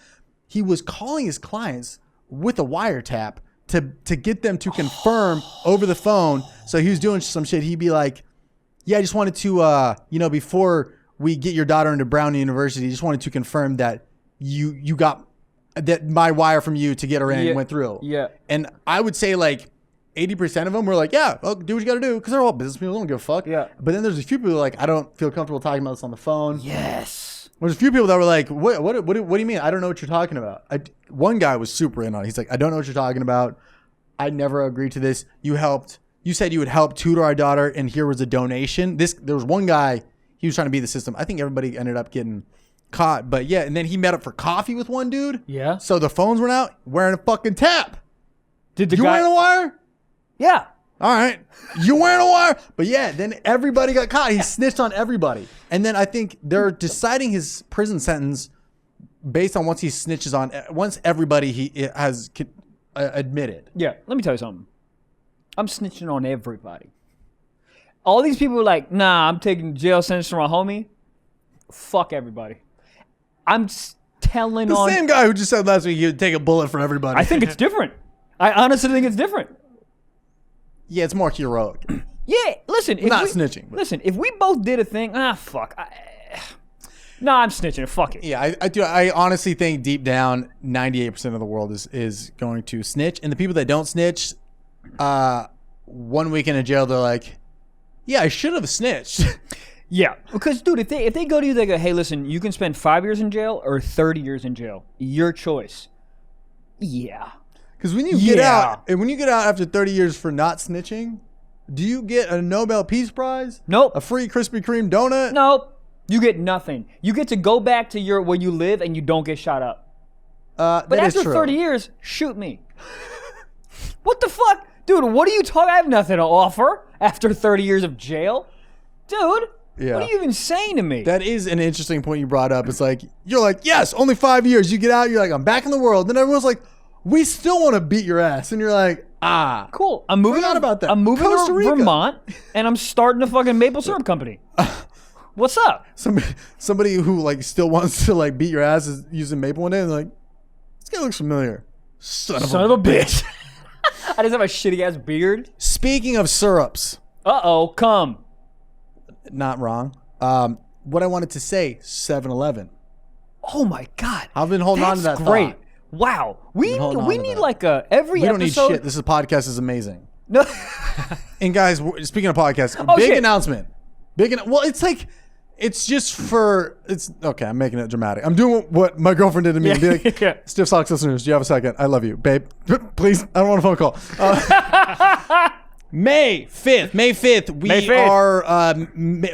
He was calling his clients with a wiretap to get them to confirm over the phone. So he was doing some shit. He'd be like, yeah, I just wanted to, before we get your daughter into Brown University, just wanted to confirm that you got that my wire from you to get her in went through. Yeah. And I would say like 80% of them were like, yeah, well, do what you got to do. Because they're all business people. They don't give a fuck. Yeah. But then there's a few people who are like, I don't feel comfortable talking about this on the phone. Yes. There's a few people that were like, what do you mean? I don't know what you're talking about. One guy was super in on it. He's like, I don't know what you're talking about. I never agreed to this. You said you would help tutor our daughter, and here was a donation. There was one guy, he was trying to beat the system. I think everybody ended up getting caught. But yeah, and then he met up for coffee with one dude. Yeah. So the phones went out, wearing a fucking tap. Did the you guy... wearing a wire? Yeah. All right. You wearing a wire? But yeah, then everybody got caught. He snitched on everybody. And then I think they're deciding his prison sentence based on once he snitches on, once everybody he has admitted. Yeah. Let me tell you something. I'm snitching on everybody. All these people are like, nah, I'm taking jail sentence for my homie. Fuck everybody. I'm telling the on... same guy who just said last week he would take a bullet for everybody. I think it's different. I honestly think it's different. Yeah, it's more heroic. Yeah, listen. Not snitching. But. Listen, if we both did a thing, fuck. No, I'm snitching. Fuck it. Yeah, I do. I honestly think deep down, 98% of the world is going to snitch. And the people that don't snitch, 1 week in jail, they're like, yeah, I should have snitched. Yeah, because, dude, if they go to you, they go, hey, listen, you can spend 5 years in jail or 30 years in jail. Your choice. Yeah. Because when you get out, and when you get out after 30 years for not snitching, do you get a Nobel Peace Prize? Nope. A free Krispy Kreme donut? Nope. You get nothing. You get to go back to where you live and you don't get shot up. But after 30 years, shoot me. What the fuck? Dude, what are you talking? I have nothing to offer after 30 years of jail. Dude, yeah. What are you even saying to me? That is an interesting point you brought up. It's like, you're like, yes, only 5 years. You get out, you're like, I'm back in the world. Then everyone's like, we still want to beat your ass. And you're like, Cool. I'm moving Forgot about that. I'm moving Costa to Rica. Vermont, and I'm starting a fucking maple syrup company. What's up? Somebody who like still wants to like beat your ass is using maple one day and they're like, this guy looks familiar. Son of a bitch. I just have a shitty ass beard. Speaking of syrups, Come. not wrong. What I wanted to say, 7-Eleven. Oh my god. I've been holding on to that great. thought. Wow. We holding on need to that. like a every We don't need episode. shit. This podcast is amazing. No. And guys, speaking of podcasts, big shit. announcement. Well, it's like, it's just for, it's, okay, I'm making it dramatic. I'm doing what my girlfriend did to me. Yeah. Be like, Yeah. Stiff Socks listeners, do you have a second? I love you. Babe, please, I don't want a phone call. May 5th, we May 5th. are,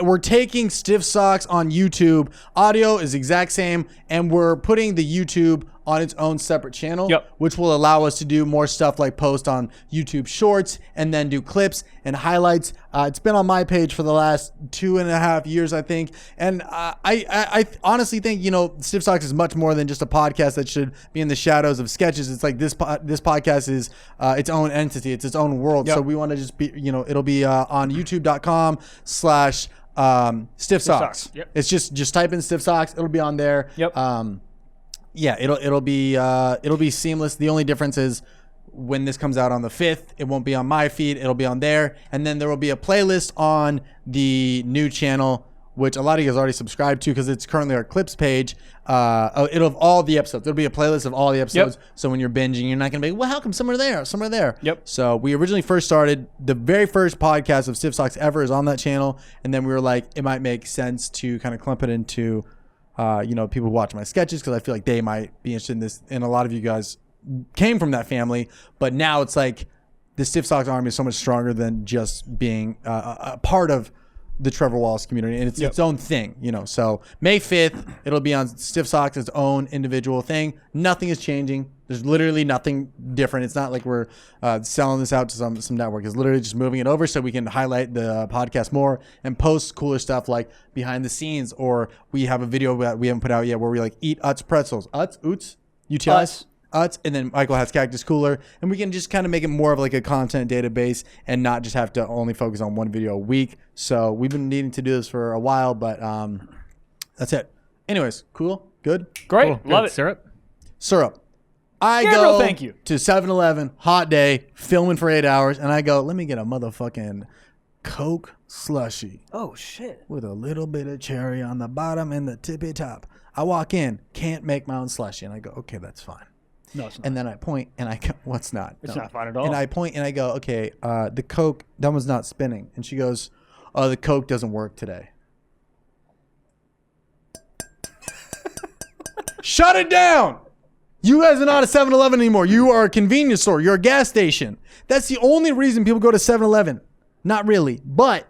we're taking Stiff Socks on YouTube. Audio is exact same, and we're putting the YouTube on its own separate channel, Yep. which will allow us to do more stuff like post on YouTube Shorts and then do clips and highlights. It's been on my page for the last 2.5 years, I think. And I honestly think, you know, Stiff Socks is much more than just a podcast that should be in the shadows of sketches. It's like this podcast is its own entity. It's its own world. Yep. So we want to just be, you know, it'll be on youtube.com/Stiff Socks. Yep. It's just type in Stiff Socks. It'll be on there. Yep. Yeah, it'll be seamless. The only difference is when this comes out on the 5th, it won't be on my feed. It'll be on there, and then there will be a playlist on the new channel, which a lot of you guys already subscribed to because it's currently our clips page. It'll have all the episodes. There'll be a playlist of all the episodes. Yep. So when you're binging, you're not gonna be, well, how come some are there, some are there? Yep. So we originally first started, the very first podcast of Stiff Socks ever is on that channel, and then we were like, it might make sense to kind of clump it into. You know, people who watch my sketches because I feel like they might be interested in this. And a lot of you guys came from that family, but now it's like the Stiff Socks army is so much stronger than just being a part of the Trevor Wallace community, and it's its own thing, you know. So May 5th, it'll be on Stiff Socks, its own individual thing. Nothing is changing. There's literally nothing different. It's not like we're selling this out to some network. It's literally just moving it over so we can highlight the podcast more and post cooler stuff like behind the scenes, or we have a video that we haven't put out yet where we like eat Utz pretzels. Utz? UTIs? Utz, and then Michael has Cactus Cooler, and we can just kind of make it more of like a content database and not just have to only focus on one video a week. So we've been needing to do this for a while, but that's it. Anyways, cool? Good? Great. Cool. Love Good. it. Syrup. I Gabriel, go thank you. to 7-Eleven, hot day, filming for 8 hours, and I go, let me get a motherfucking Coke slushy Oh shit. with a little bit of cherry on the bottom and the tippy top. I walk in, can't make my own slushy, and I go, okay, that's fine. No, it's not. And then I point and I go, what's not? It's No. not fine at all. And I point and I go, okay, the Coke, that one's not spinning. And she goes, oh, the Coke doesn't work today. Shut it down. You guys are not a 7-Eleven anymore. You are a convenience store. You're a gas station. That's the only reason people go to 7-Eleven. Not really, but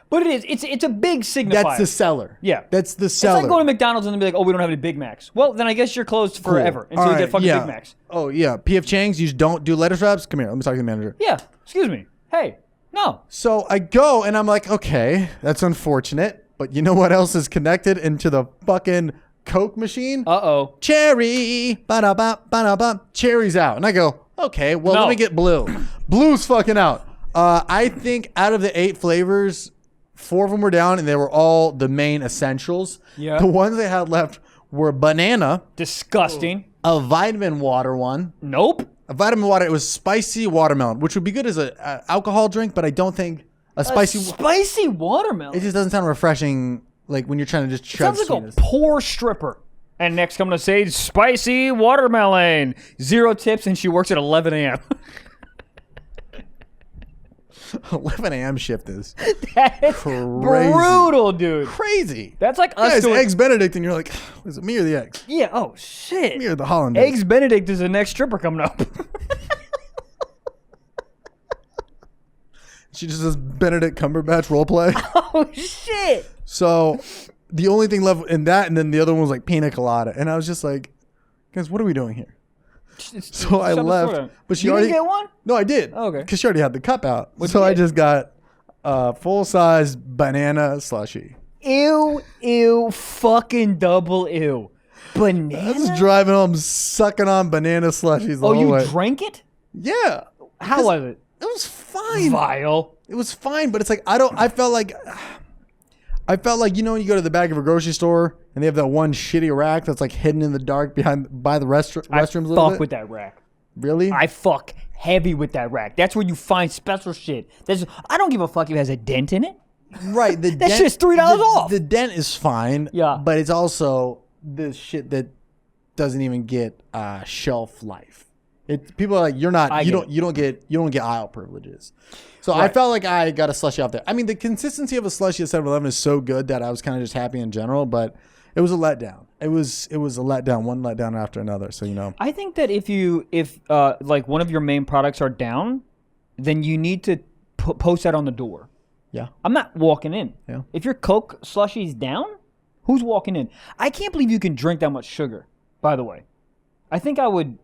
But it is. It's a big signifier. that's the seller. Yeah. That's the It's seller. like going to McDonald's and then be like, oh, we don't have any Big Macs. Well, then I guess you're closed forever until you get fucking Big Macs. Oh, yeah. PF Chang's, you don't do lettuce wraps? Come here. Let me talk to the manager. Yeah. Excuse me. Hey. No. So I go and I'm like, okay, that's unfortunate. But you know what else is connected into the fucking Coke machine? Uh-oh. Cherry. Ba-da-ba, ba-da-ba. Cherry's out. And I go, okay, well, No. let me get blue. Blue's fucking out. I think out of the 8 flavors, 4 of them were down and they were all the main essentials. Yeah. The ones they had left were banana, Disgusting. a vitamin water one. Nope. A vitamin water, it was spicy watermelon, which would be good as a alcohol drink, but I don't think a spicy. Spicy watermelon. It just doesn't sound refreshing, like when you're trying to just shred Sounds like sweetness. a poor stripper. And next, I'm going to say spicy watermelon. 0 tips, and she works at 11 a.m. 11 a.m. shift is That's Crazy. brutal, dude. crazy. That's like us Guys, doing... eggs Benedict, and you're like, is it me or the eggs? Yeah, oh, shit. Me or the Hollandaise? Eggs Benedict is the next stripper coming up. She just does Benedict Cumberbatch roleplay. Oh, shit. So the only thing left in that, and then the other one was like pina colada. And I was just like, guys, what are we doing here? So I left, but she you already didn't get one? No, I did. Oh, okay. Because she already had the cup out. What'd So you I get? just got a full-size banana slushy. Ew, fucking double ew. I Banana? was driving home sucking on banana slushies the Oh, whole you way. drank it? Yeah. How was it? It was fine. Vile. It was fine, but it's like I felt like you know when you go to the back of a grocery store and they have that one shitty rack that's like hidden in the dark by the restrooms a little bit. Fuck with that rack. Really? I fuck heavy with that rack. That's where you find special shit. I don't give a fuck if it has a dent in it. Right. That shit's $3 off. The dent is fine. Yeah. But it's also the shit that doesn't even get shelf life. People are like, you don't get aisle privileges. So Right. I felt like I got a slushie out there. I mean, the consistency of a slushie at 7-Eleven is so good that I was kind of just happy in general, but it was a letdown. It was a letdown, one letdown after another. So, you know. I think that if like one of your main products are down, then you need to post that on the door. Yeah. I'm not walking in. Yeah. If your Coke slushie's down, who's walking in? I can't believe you can drink that much sugar, by the way. I think I would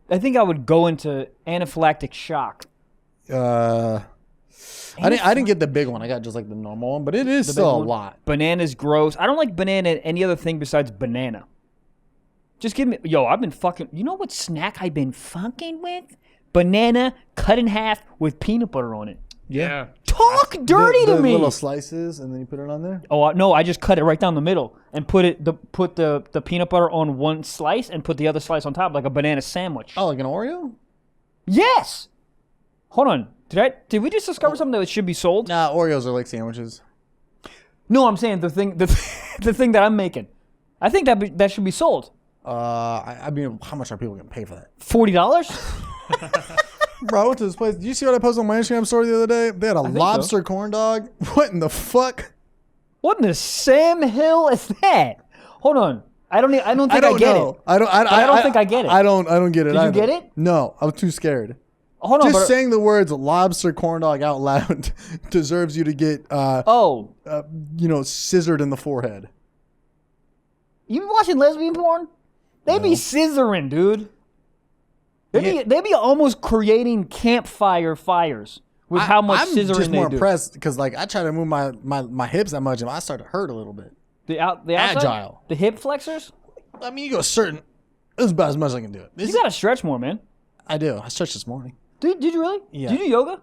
go into anaphylactic shock. I didn't get the big one. I got just like the normal one, but it is still a lot. Banana's gross. I don't like banana any other thing besides banana. Just give me, I've been fucking, you know what snack I've been fucking with? Banana cut in half with peanut butter on it. Yeah. Talk dirty to me. Little slices, and then you put it on there. Oh no! I just cut it right down the middle and put the peanut butter on one slice and put the other slice on top like a banana sandwich. Oh, like an Oreo? Yes. Hold on. Did we just discover something that should be sold? Nah, Oreos are like sandwiches. No, I'm saying the thing that I'm making. I think that should be sold. I mean, how much are people gonna pay for that? $40. Bro, I went to this place. Did you see what I posted on my Instagram story the other day? They had a lobster corn dog. What in the fuck? What in the Sam Hill is that? Hold on. I don't think I get know. it. I don't think I get it. I don't get it. Did you either. get it? No, I was too scared. Hold on. Just saying the words lobster corn dog out loud deserves you to get scissored in the forehead. You been watching lesbian porn? They be scissoring, dude. They be almost creating campfire fires with how much scissoring they do. I'm just more impressed because like I try to move my hips that much and I start to hurt a little bit. The outside? Agile. The hip flexors? I mean, you go certain. This is about as much as I can do it. You gotta stretch more, man. I do. I stretched this morning. Did you really? Yeah. Do you do yoga?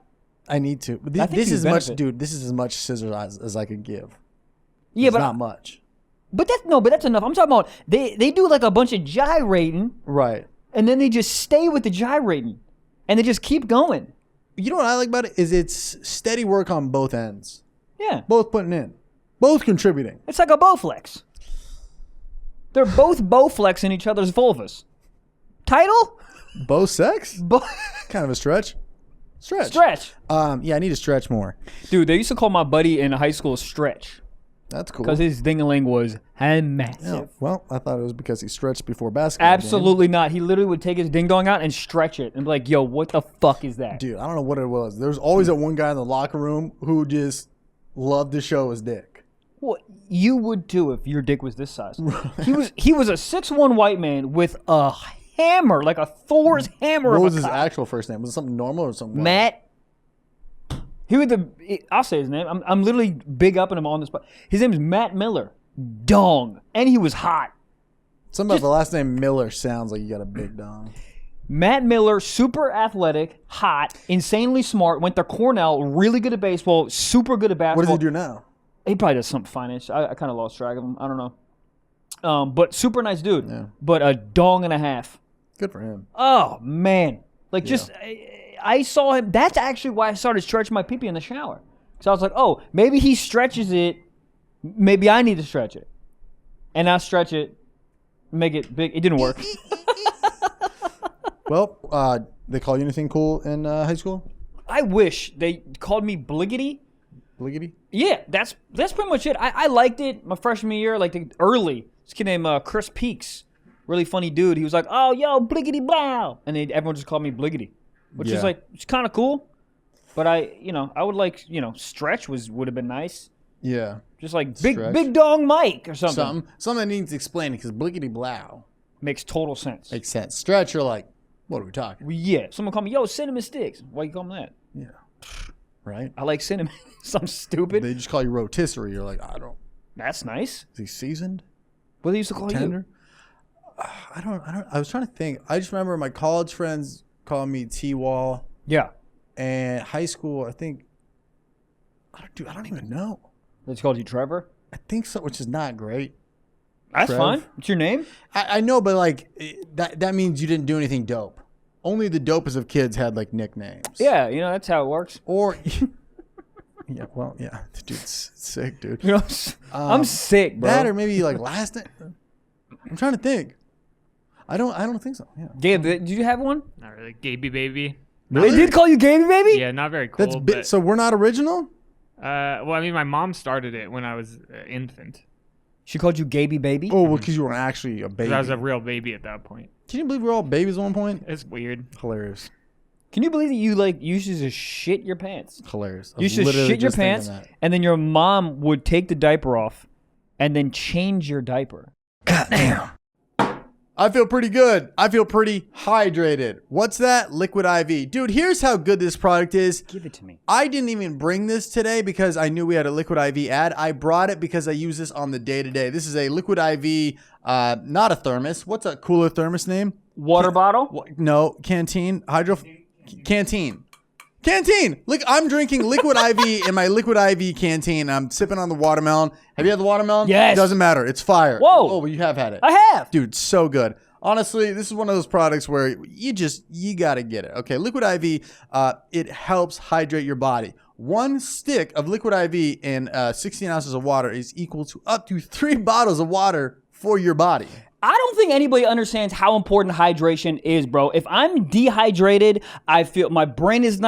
I need to. But this is as much scissors as I could give. Yeah, but not much. But that's enough. I'm talking about they do like a bunch of gyrating. Right. And then they just stay with the gyrating. And they just keep going. You know what I like about it is it's steady work on both ends. Yeah. Both putting in. Both contributing. It's like a Bowflex. They're both Bowflexing each other's vulvas. Title? Bow-sex? Kind of a stretch. Stretch. Yeah, I need to stretch more. Dude, they used to call my buddy in high school Stretch. That's cool. Because his ding-a-ling was massive. Yeah, well, I thought it was because he stretched before basketball. Absolutely not. He literally would take his ding-dong out and stretch it and be like, yo, what the fuck is that? Dude, I don't know what it was. There's always that one guy in the locker room who just loved to show his dick. Well, you would too if your dick was this size. He was a 6'1" white man with a hammer, like a Thor's hammer. What was his actual first name? Was it something normal or something? Matt. I'll say his name. I'm literally big upping him on the spot. His name is Matt Miller. Dong. And he was hot. Something about the last name Miller sounds like you got a big dong. Matt Miller, super athletic, hot, insanely smart, went to Cornell, really good at baseball, super good at basketball. What does he do now? He probably does something finance. I kind of lost track of him. I don't know. But super nice dude. Yeah. But a dong and a half. Good for him. Oh, man. I saw him. That's actually why I started stretching my pee-pee in the shower. Because I was like, oh, maybe he stretches it. Maybe I need to stretch it. And I stretch it, make it big. It didn't work. Well, they call you anything cool in high school? I wish they called me Bliggity. Bliggity? Yeah, that's pretty much it. I liked it my freshman year, like early. This kid named Chris Peaks. Really funny dude. He was like, oh, yo, Bliggity Blau. And everyone just called me Bliggity. Which is like, it's kind of cool. But I would like, stretch would have been nice. Yeah. Just like big dong Mike or something. Something that needs explaining because Bliggity Blau. Makes total sense. Makes sense. Stretch, you're like, what are we talking? Yeah. Someone call me, yo, cinnamon sticks. Why you call me that? Yeah. Right? I like cinnamon. Something stupid. They just call you rotisserie. You're like, I don't. That's nice. Is he seasoned? What they used to call tender? I was trying to think. I just remember my college friends calling me Twall. Yeah. And high school, I think. Dude, I don't even know. It's called you Trevor? I think so, which is not great. That's Trev. fine. What's your name? I know, but like that means you didn't do anything dope. Only the dopest of kids had like nicknames. Yeah, you know, that's how it works. Or yeah, well, yeah. Dude, it's sick, dude. You know, I'm sick, bro. That or maybe like last name. I'm trying to think. I don't think so. Yeah. Gabe, did you have one? Not really. Gaby baby. They did call you Gaby baby? Yeah, not very cool. So we're not original? Well, I mean, my mom started it when I was an infant. She called you Gaby baby? Oh, well, because you weren't actually a baby. 'Cause I was a real baby at that point. Can you believe we're all babies at one point? It's weird. Hilarious. Can you believe that you used to just shit your pants? Hilarious. You used to shit your pants, and then your mom would take the diaper off and then change your diaper. Goddamn. I feel pretty good. I feel pretty hydrated. What's that? Liquid IV. Dude, here's how good this product is. Give it to me. I didn't even bring this today because I knew we had a Liquid IV ad. I brought it because I use this on the day-to-day. This is a Liquid IV, not a thermos. What's a cooler thermos name? Water bottle? No, canteen. Canteen. Canteen. Look, I'm drinking Liquid IV in my Liquid IV canteen. I'm sipping on the watermelon. Have you had the watermelon? Yes. It doesn't matter. It's fire. Whoa. Oh, well, you have had it. I have. Dude, so good. Honestly, this is one of those products where you got to get it. Okay, Liquid IV, it helps hydrate your body. One stick of Liquid IV in 16 ounces of water is equal to up to 3 bottles of water for your body. I don't think anybody understands how important hydration is, bro. If I'm dehydrated, I feel my brain is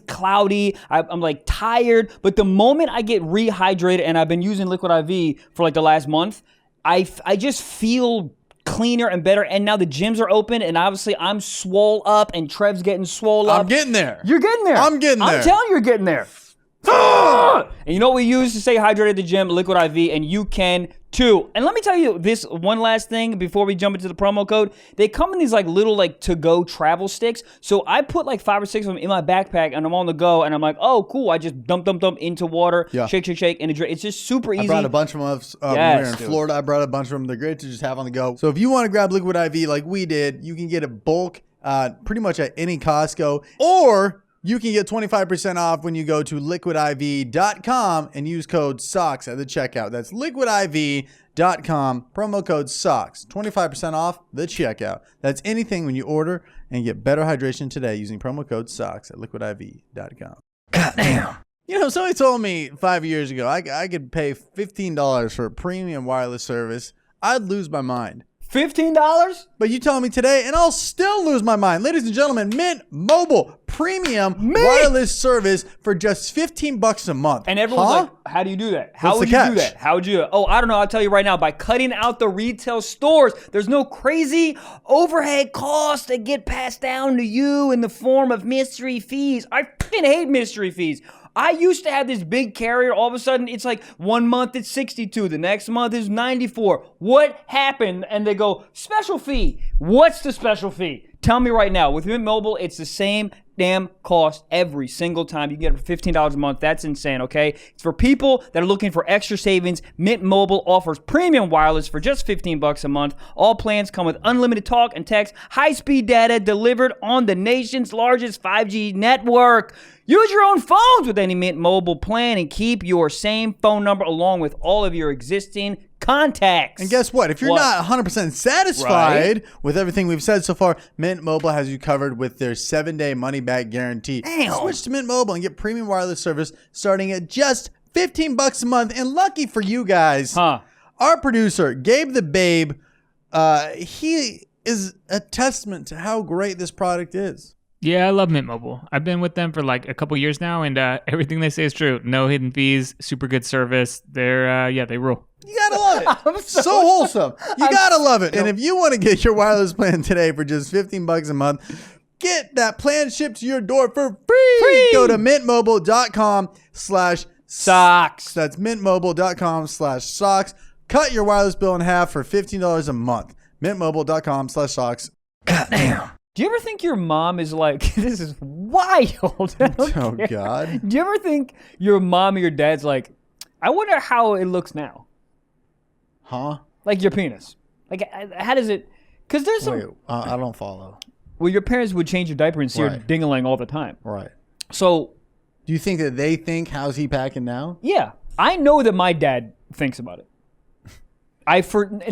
cloudy. I'm like tired. But the moment I get rehydrated, and I've been using Liquid IV for like the last month, I just feel cleaner and better. And now the gyms are open, and obviously I'm swole up, and Trev's getting swole up. I'm getting there. You're getting there. I'm getting there. I'm telling you, you're getting there. And you know what we use to stay hydrated at the gym? Liquid IV, and you can too. And let me tell you this one last thing before we jump into the promo code. They come in these like little like to-go travel sticks. So I put like 5 or 6 of them in my backpack, and I'm on the go, and I'm like, oh, cool. I just dump into water, shake, and it's just super easy. I brought a bunch of them when we were in Florida. I brought a bunch of them. They're great to just have on the go. So if you want to grab Liquid IV like we did, you can get a bulk pretty much at any Costco, or you can get 25% off when you go to liquidiv.com and use code SOCKS at the checkout. That's liquidiv.com, promo code SOCKS. 25% off the checkout. That's anything when you order, and get better hydration today using promo code SOCKS at liquidiv.com. Goddamn. You know, somebody told me 5 years ago I could pay $15 for a premium wireless service. I'd lose my mind. $15? But you tell me today, and I'll still lose my mind. Ladies and gentlemen, Mint Mobile premium wireless service for just $15 a month. And everyone's like, how do you do that? How What's would the you catch? do that? How would you do it? Oh, I don't know. I'll tell you right now. By cutting out the retail stores, there's no crazy overhead costs that get passed down to you in the form of mystery fees. I fucking hate mystery fees. I used to have this big carrier. All of a sudden, it's like 1 month it's 62. The next month is 94. What happened? And they go, special fee. What's the special fee? Tell me right now. With Mint Mobile, it's the same damn cost every single time. You get it for $15 a month. That's insane, okay? It's for people that are looking for extra savings. Mint Mobile offers premium wireless for just $15 a month. All plans come with unlimited talk and text, high-speed data delivered on the nation's largest 5G network. Use your own phones with any Mint Mobile plan and keep your same phone number along with all of your existing contacts. And guess what? If you're not 100% satisfied with everything we've said so far, Mint Mobile has you covered with their 7-day money-back guarantee. Damn. Switch to Mint Mobile and get premium wireless service starting at just $15 a month. And lucky for you guys, our producer, Gabe the Babe, he is a testament to how great this product is. Yeah, I love Mint Mobile. I've been with them for like a couple years now, and everything they say is true. No hidden fees, super good service. They rule. You gotta love it. So wholesome. You gotta love it. And if you want to get your wireless plan today for just $15 a month, get that plan shipped to your door for free. Go to mintmobile.com/socks. That's mintmobile.com/socks. Cut your wireless bill in half for $15 a month. mintmobile.com/socks. Goddamn. Do you ever think your mom is like, this is wild? Oh, God. Do you ever think your mom or your dad's like, I wonder how it looks now? Huh? Like your penis. Like, how does it? Because there's some. Wait, I don't follow. Well, your parents would change your diaper and see your Right. ding-a-ling all the time. Right. So, Do you think that they think, how's he packing now? yeah, I know that my dad thinks about it.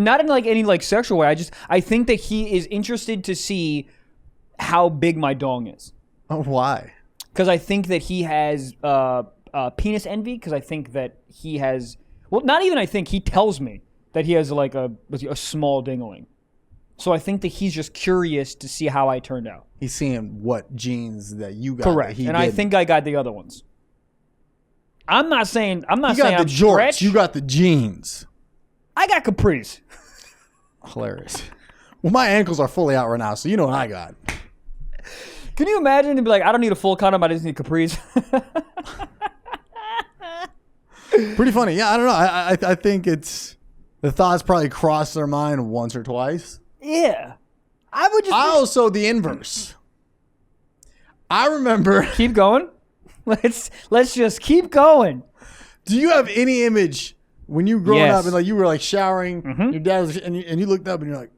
Not in like any like sexual way. I think that he is interested to see how big my dong is. Oh, why? Because I think that he has penis envy. Because I think that he has. Well, not even I think. He tells me that he has like a small dingling. So I think that he's just curious to see how I turned out. He's seeing what genes that you got. Correct. That he And I didn't. think I got the other ones. I'm not saying you got saying the I'm jorts. stretched. You got the jeans. I got capris. Hilarious. Well, my ankles are fully out right now, so you know what I got. Can you imagine and be like, I don't need a full condom, I just need capris? Pretty funny. Yeah, I don't know. I think it's the thoughts probably crossed their mind once or twice. Yeah. I would just I also the inverse. I remember. keep going. Let's just keep going. Do you have any image when you growing Yes. up and like you were like showering, your dad was, and you looked up and you're like,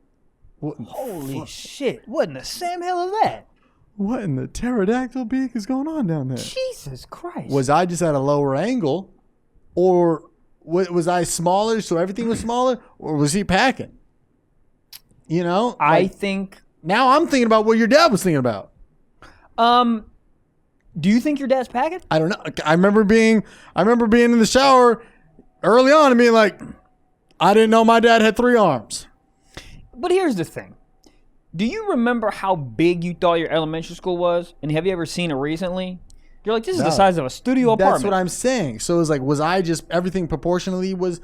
what, Holy shit. What in the Sam hell is that? what in the pterodactyl beak is going on down there? Jesus Christ. Was I just at a lower angle, or was I smaller so everything was smaller, or was he packing? You know, I think now I'm thinking about what your dad was thinking about. do you think your dad's packing? I don't know. I remember being in the shower early on and being like, I didn't know my dad had 3 arms. But here's the thing. Do you remember how big you thought your elementary school was? And have you ever seen it recently? You're like, this is the size of a studio apartment. That's what I'm saying. So it was like, was I just everything proportionally was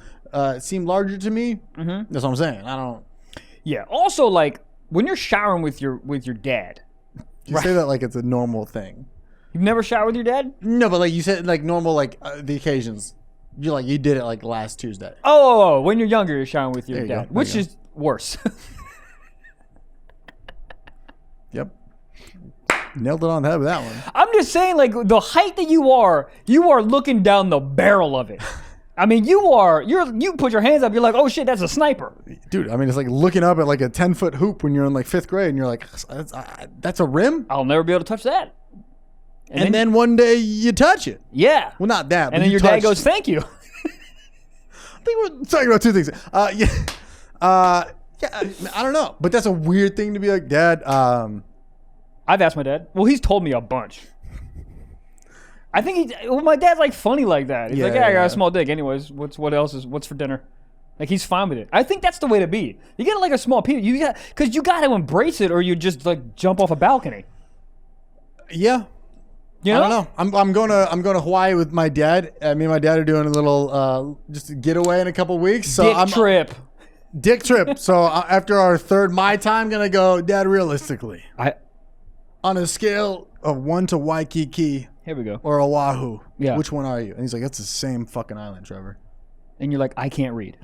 seemed larger to me? Mm-hmm. That's what I'm saying. I don't. Yeah. Also, like when you're showering with your dad, You say that like it's a normal thing. you've never showered with your dad? No, but like you said, like normal, like the occasions. You did it like last Tuesday. Oh, when you're younger, you're showering with your There you dad, go. which There you is worse. Yep. Nailed it on the head with that one. I'm just saying, like the height that you are looking down the barrel of it. I mean, you put your hands up, you're like, oh shit, that's a sniper. Dude, I mean, it's like looking up at like a 10-foot hoop when you're in like 5th grade and you're like, that's a rim? I'll never be able to touch that. And then one day you touch it. Yeah. Well, not that, but And then you your dad touched- goes, thank you. I think we're talking about 2 things. Yeah, I don't know. But that's a weird thing to be like, Dad, I've asked my dad. Well, he's told me a bunch. I think my dad's like funny like that. He's like, yeah, I got yeah. a small dick. Anyways, what's for dinner? Like he's fine with it. I think that's the way to be. You get like a small piece. Because you got to embrace it, or you just like jump off a balcony. yeah. You know? I don't know. I'm going to Hawaii with my dad. Me and my dad are doing a little just a getaway in a couple weeks. So Dick trip. So after our third Mai time, I'm gonna go, Dad. Realistically, on a scale of 1 to Waikiki Here we go. or Oahu, Yeah. which one are you? And he's like, that's the same fucking island, Trevor. And you're like, I can't read.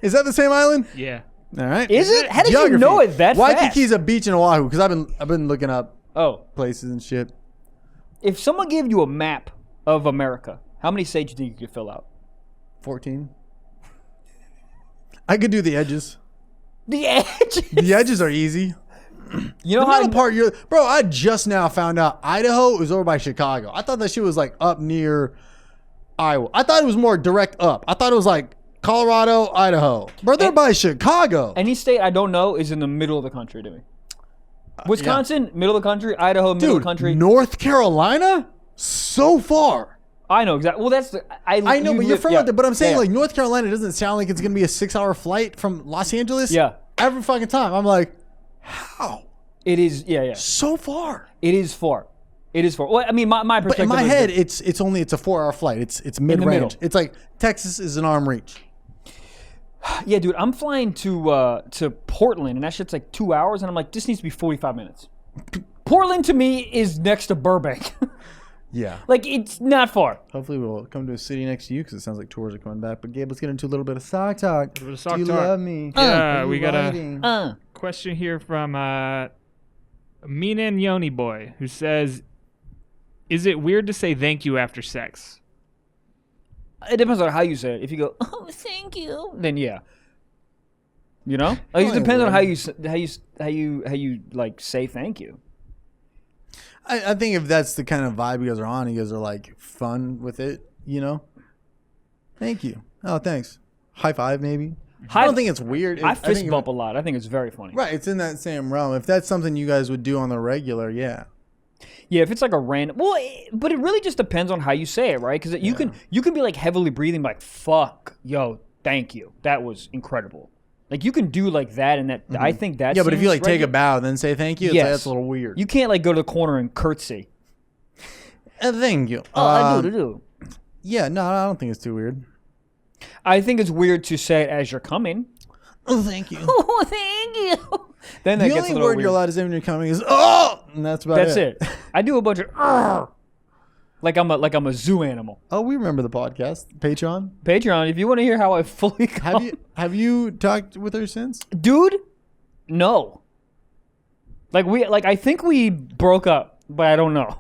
Is that the same island? Yeah. All right. Is it? How did you Geography. know it that fast? Waikiki's a beach in Oahu because I've been looking up Oh, places and shit. if someone gave you a map of America, how many states do you think you could fill out? 14. I could do the edges. The edge. The edges are easy. You know The how middle part, bro. I just now found out Idaho is over by Chicago. I thought that shit was like up near Iowa. I thought it was more direct up. I thought it was like Colorado, Idaho. Bro, they're by Chicago. any state I don't know is in the middle of the country to me. Wisconsin, middle of the country. Idaho, middle of the country. North Carolina, so far. I know exactly. Well, that's I know, but you're from yeah. there. But I'm saying Yeah. like North Carolina doesn't sound like it's gonna be a 6-hour flight from Los Angeles. Yeah. Every fucking time, I'm like, how? It is. Yeah. So far. It is far. It is far. Well, I mean, my But perspective. in my is head, that- it's a 4-hour flight. It's mid middle. range. It's like Texas is an arm reach. yeah, dude, I'm flying to Portland, and that shit's like 2 hours, and I'm like, this needs to be 45 minutes. Portland to me is next to Burbank. Yeah. Like, it's not far. Hopefully we'll come to a city next to you because it sounds like tours are coming back. But Gabe, let's get into a little bit of sock talk. bit of sock Do you talk. love me? Yeah, Are we you got a riding? question here from Mina and Yoni Boy, who says, is it weird to say thank you after sex? It depends on how you say it. If you go, oh, thank you, then yeah. You know, like, it Only depends on weird. how you like say thank you. I think if that's the kind of vibe you guys are on, you guys are like fun with it, you know? Thank you. Oh, thanks. High five, maybe. I don't think it's weird. I fist bump a lot. I think it's very funny. Right. It's in that same realm. If that's something you guys would do on the regular, yeah. Yeah, if it's like a random, but it really just depends on how you say it, right? Because you can be like heavily breathing, like "fuck, yo, thank you, that was incredible." Like you can do like that, and that I think that. Yeah, but if you like take a regular. bow and then say thank you, it's like, that's a little weird. You can't like go to the corner and curtsy. Thank you. Oh, I do. Yeah, no, I don't think it's too weird. I think it's weird to say it as you're coming. Oh, thank you. Oh, thank you. Then that The gets a only little word weird. you're allowed to say when you're coming is "oh," and that's about That's it. I do a bunch of like I'm a zoo animal. Oh, we remember the podcast, Patreon. Patreon, if you want to hear how I fully come. Have you talked with her since? Dude, no. I think we broke up, but I don't know.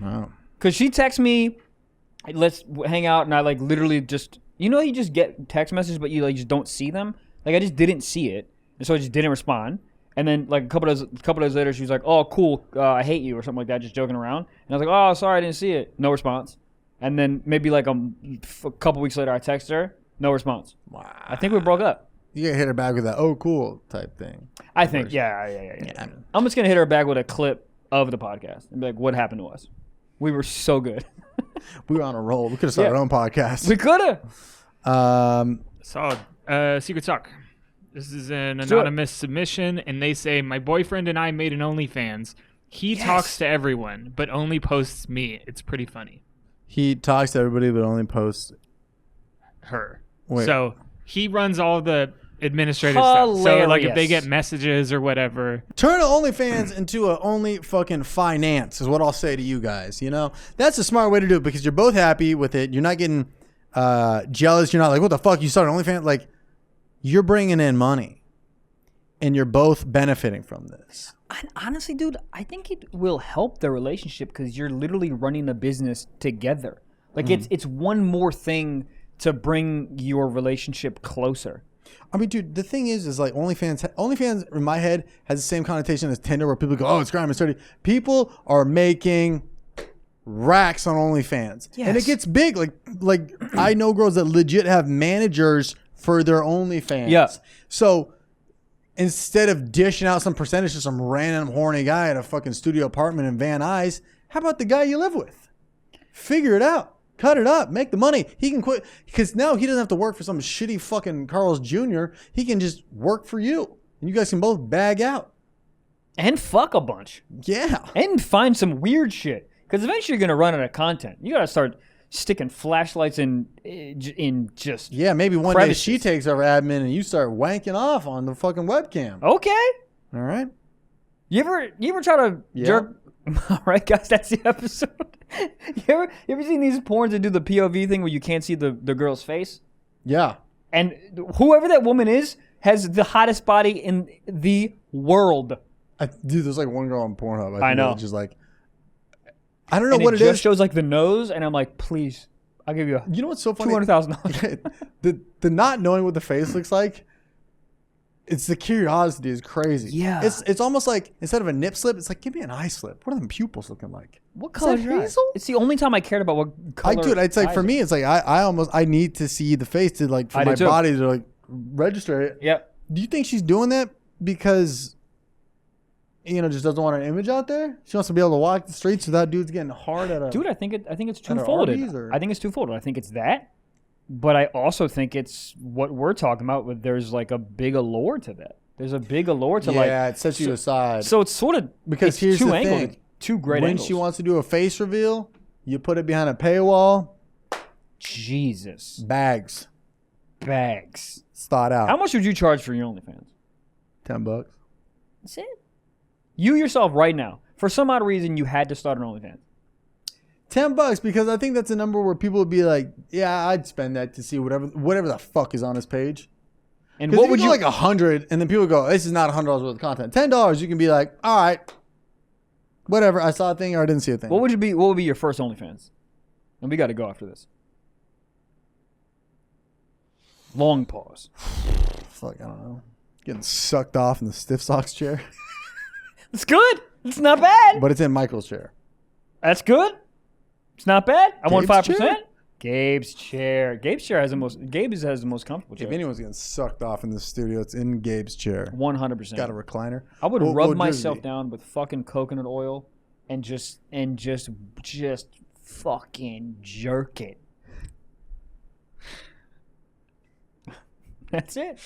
Wow. Cause she texts me, let's hang out, and I like literally just, you just get text messages, but you like just don't see them. Like I just didn't see it, and so I just didn't respond. And then like a couple days later, she was like, "Oh, cool, I hate you" or something like that, just joking around. And I was like, "Oh, sorry, I didn't see it." No response. And then maybe like a couple weeks later, I text her, no response. Wow. I think we broke up. You gotta hit her back with that "oh, cool" type thing. I think, yeah. I'm just gonna hit her back with a clip of the podcast and be like, "What happened to us? We were so good. We were on a roll. We could have started our own podcast. We could have." So, Secret Talk. This is an anonymous submission, and they say, "My boyfriend and I made an OnlyFans. He talks to everyone, but only posts me. It's pretty funny." He talks to everybody, but only posts her. Wait. So he runs all the administrative stuff. So like if they Hilarious. get messages or whatever. Turn OnlyFans into a only fucking finance is what I'll say to you guys. You know, that's a smart way to do it because you're both happy with it. You're not getting jealous. You're not like, what the fuck? You started OnlyFans? Like, you're bringing in money, and you're both benefiting from this. Honestly, dude, I think it will help the relationship because you're literally running a business together. Like it's one more thing to bring your relationship closer. I mean, dude, the thing is like OnlyFans in my head has the same connotation as Tinder, where people go, "Oh, it's grime, it's dirty." People are making racks on OnlyFans, and it gets big. Like I know girls that legit have managers for their OnlyFans. Yeah. So instead of dishing out some percentage to some random horny guy at a fucking studio apartment in Van Nuys, how about the guy you live with? Figure it out. Cut it up. Make the money. He can quit because now he doesn't have to work for some shitty fucking Carl's Jr. He can just work for you, and you guys can both bag out. And fuck a bunch. Yeah. And find some weird shit. Because eventually you're going to run out of content. You got to start sticking flashlights in just Yeah, maybe one crevices. day she takes over admin and you start wanking off on the fucking webcam. Okay. All right. You ever try to jerk? All right, guys, that's the episode. You ever seen these porns that do the POV thing where you can't see the girl's face? Yeah. And whoever that woman is has the hottest body in the world. Dude, there's like one girl on Pornhub. I know. It's just like, I don't know And what it it just is. shows like the nose, and I'm like, please, I'll give you You know what's so funny? $200,000. the not knowing what the face looks like, it's the curiosity is crazy. Yeah. It's almost like instead of a nip slip, it's like, give me an eye slip. What are them pupils looking like? What color is your eyes? hazel? It's the only time I cared about what color. Dude, it's like eyes for are. me, it's like I need to see the face to like for I do my too. body to like register it. Yep. Do you think she's doing that because just doesn't want an image out there? She wants to be able to walk the streets without dudes getting hard at a Dude, I think it's At our twofold. Arby's, or- I think it's twofold. I think it's that, but I also think it's what we're talking about. With there's like a big allure to that. There's a big allure to it sets you aside. So it's sort of Because it's here's two the angles, thing. two great when angles. she wants to do a face reveal, you put it behind a paywall. Jesus, Bags. bags. It's thought out. How much would you charge for your OnlyFans? $10. That's it. You yourself, right now, for some odd reason, you had to start an OnlyFans. $10 because I think that's a number where people would be like, yeah, I'd spend that to see whatever the fuck is on his page. And What what would you like 100 and then people go, this is not $100 worth of content. $10, you can be like, all right, whatever. I saw a thing or I didn't see a thing. What would be your first OnlyFans? And we got to go after this. Long pause. fuck, I don't know. Getting sucked off in the stiff socks chair. It's good. It's not bad. But it's in Michael's chair. That's good. It's not bad. I won Gabe's 5%. chair? Gabe's chair. Gabe's chair has the most comfortable chair. If anyone's getting sucked off in this studio, it's in Gabe's chair. 100%. Got a recliner. I would What rub jersey? myself down with fucking coconut oil and just fucking jerk it. That's it.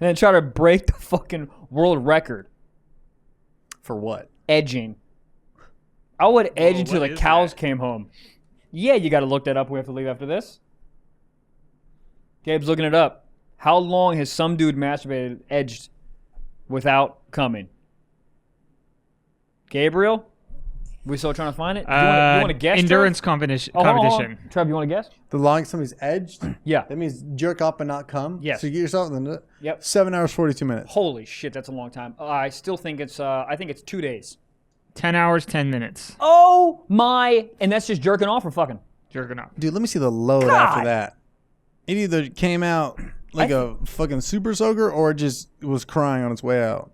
And then try to break the fucking world record. For what? Edging. I would edge until what the is cows that? came home. Yeah, you got to look that up. We have to leave after this. Gabe's looking it up. How long has some dude masturbated edged without coming? Gabriel? We still trying to find it? Do you want to guess? Endurance Trev? competition. Oh, hold on. competition. Trev, you want to guess? The longest somebody's edged? Yeah. That means jerk up and not come? Yes. So you get yourself in the Yep. 7 hours, 42 minutes. Holy shit, that's a long time. I still think it's. I think it's 2 days. 10 hours, 10 minutes. Oh my! And that's just jerking off or fucking. Jerking off. Dude, let me see the load God. after that. It either came out like a fucking super soaker or it just was crying on its way out.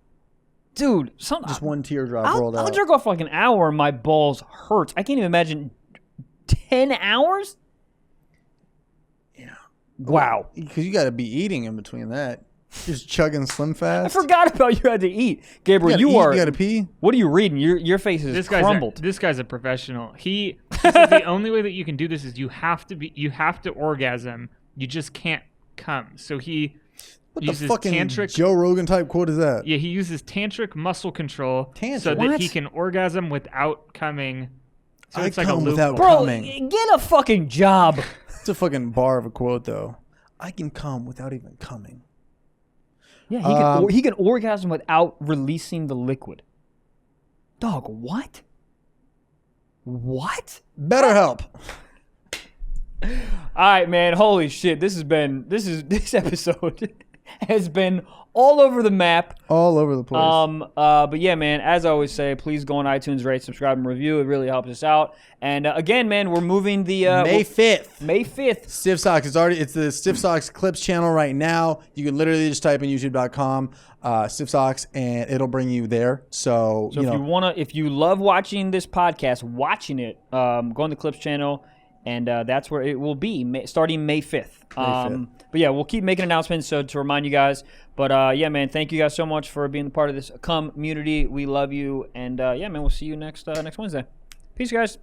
Dude, Just one teardrop rolled I'll out. jerk off for like an hour and my balls hurts. I can't even imagine 10 hours? Yeah. Wow. Because you got to be eating in between that. Just chugging Slim I Fast. forgot about you had to eat. Gabriel, You you are. got to pee. What are you reading? Your face is crumbled. This guy's a professional. This is the only way that you can do this is you have to orgasm. You just can't come. So he What the uses fucking tantric. Joe Rogan type quote is that? Yeah, he uses tantric muscle control so Tantric? that What? he can orgasm without coming. So I it's like a come loophole. without Bro, coming. get a fucking job. It's a fucking bar of a quote, though. I can come without even coming. Yeah, he can orgasm without releasing the liquid. Dog, what? What? BetterHelp. All right, man. Holy shit. This episode has been all over the map. All over the place. But yeah, man, as I always say, please go on iTunes, rate, subscribe, and review. It really helps us out. And again, man, we're moving the May 5th. May 5th. Stiff Socks. It's the Stiff Socks Clips channel right now. You can literally just type in youtube.com Stiff Socks and it'll bring you there. So if you love watching this podcast, watching it, go on the Clips channel. And that's where it will be, starting May 5th. But yeah, we'll keep making announcements to remind you guys. But yeah, man, thank you guys so much for being a part of this community. We love you. And yeah, man, we'll see you next Wednesday. Peace, guys.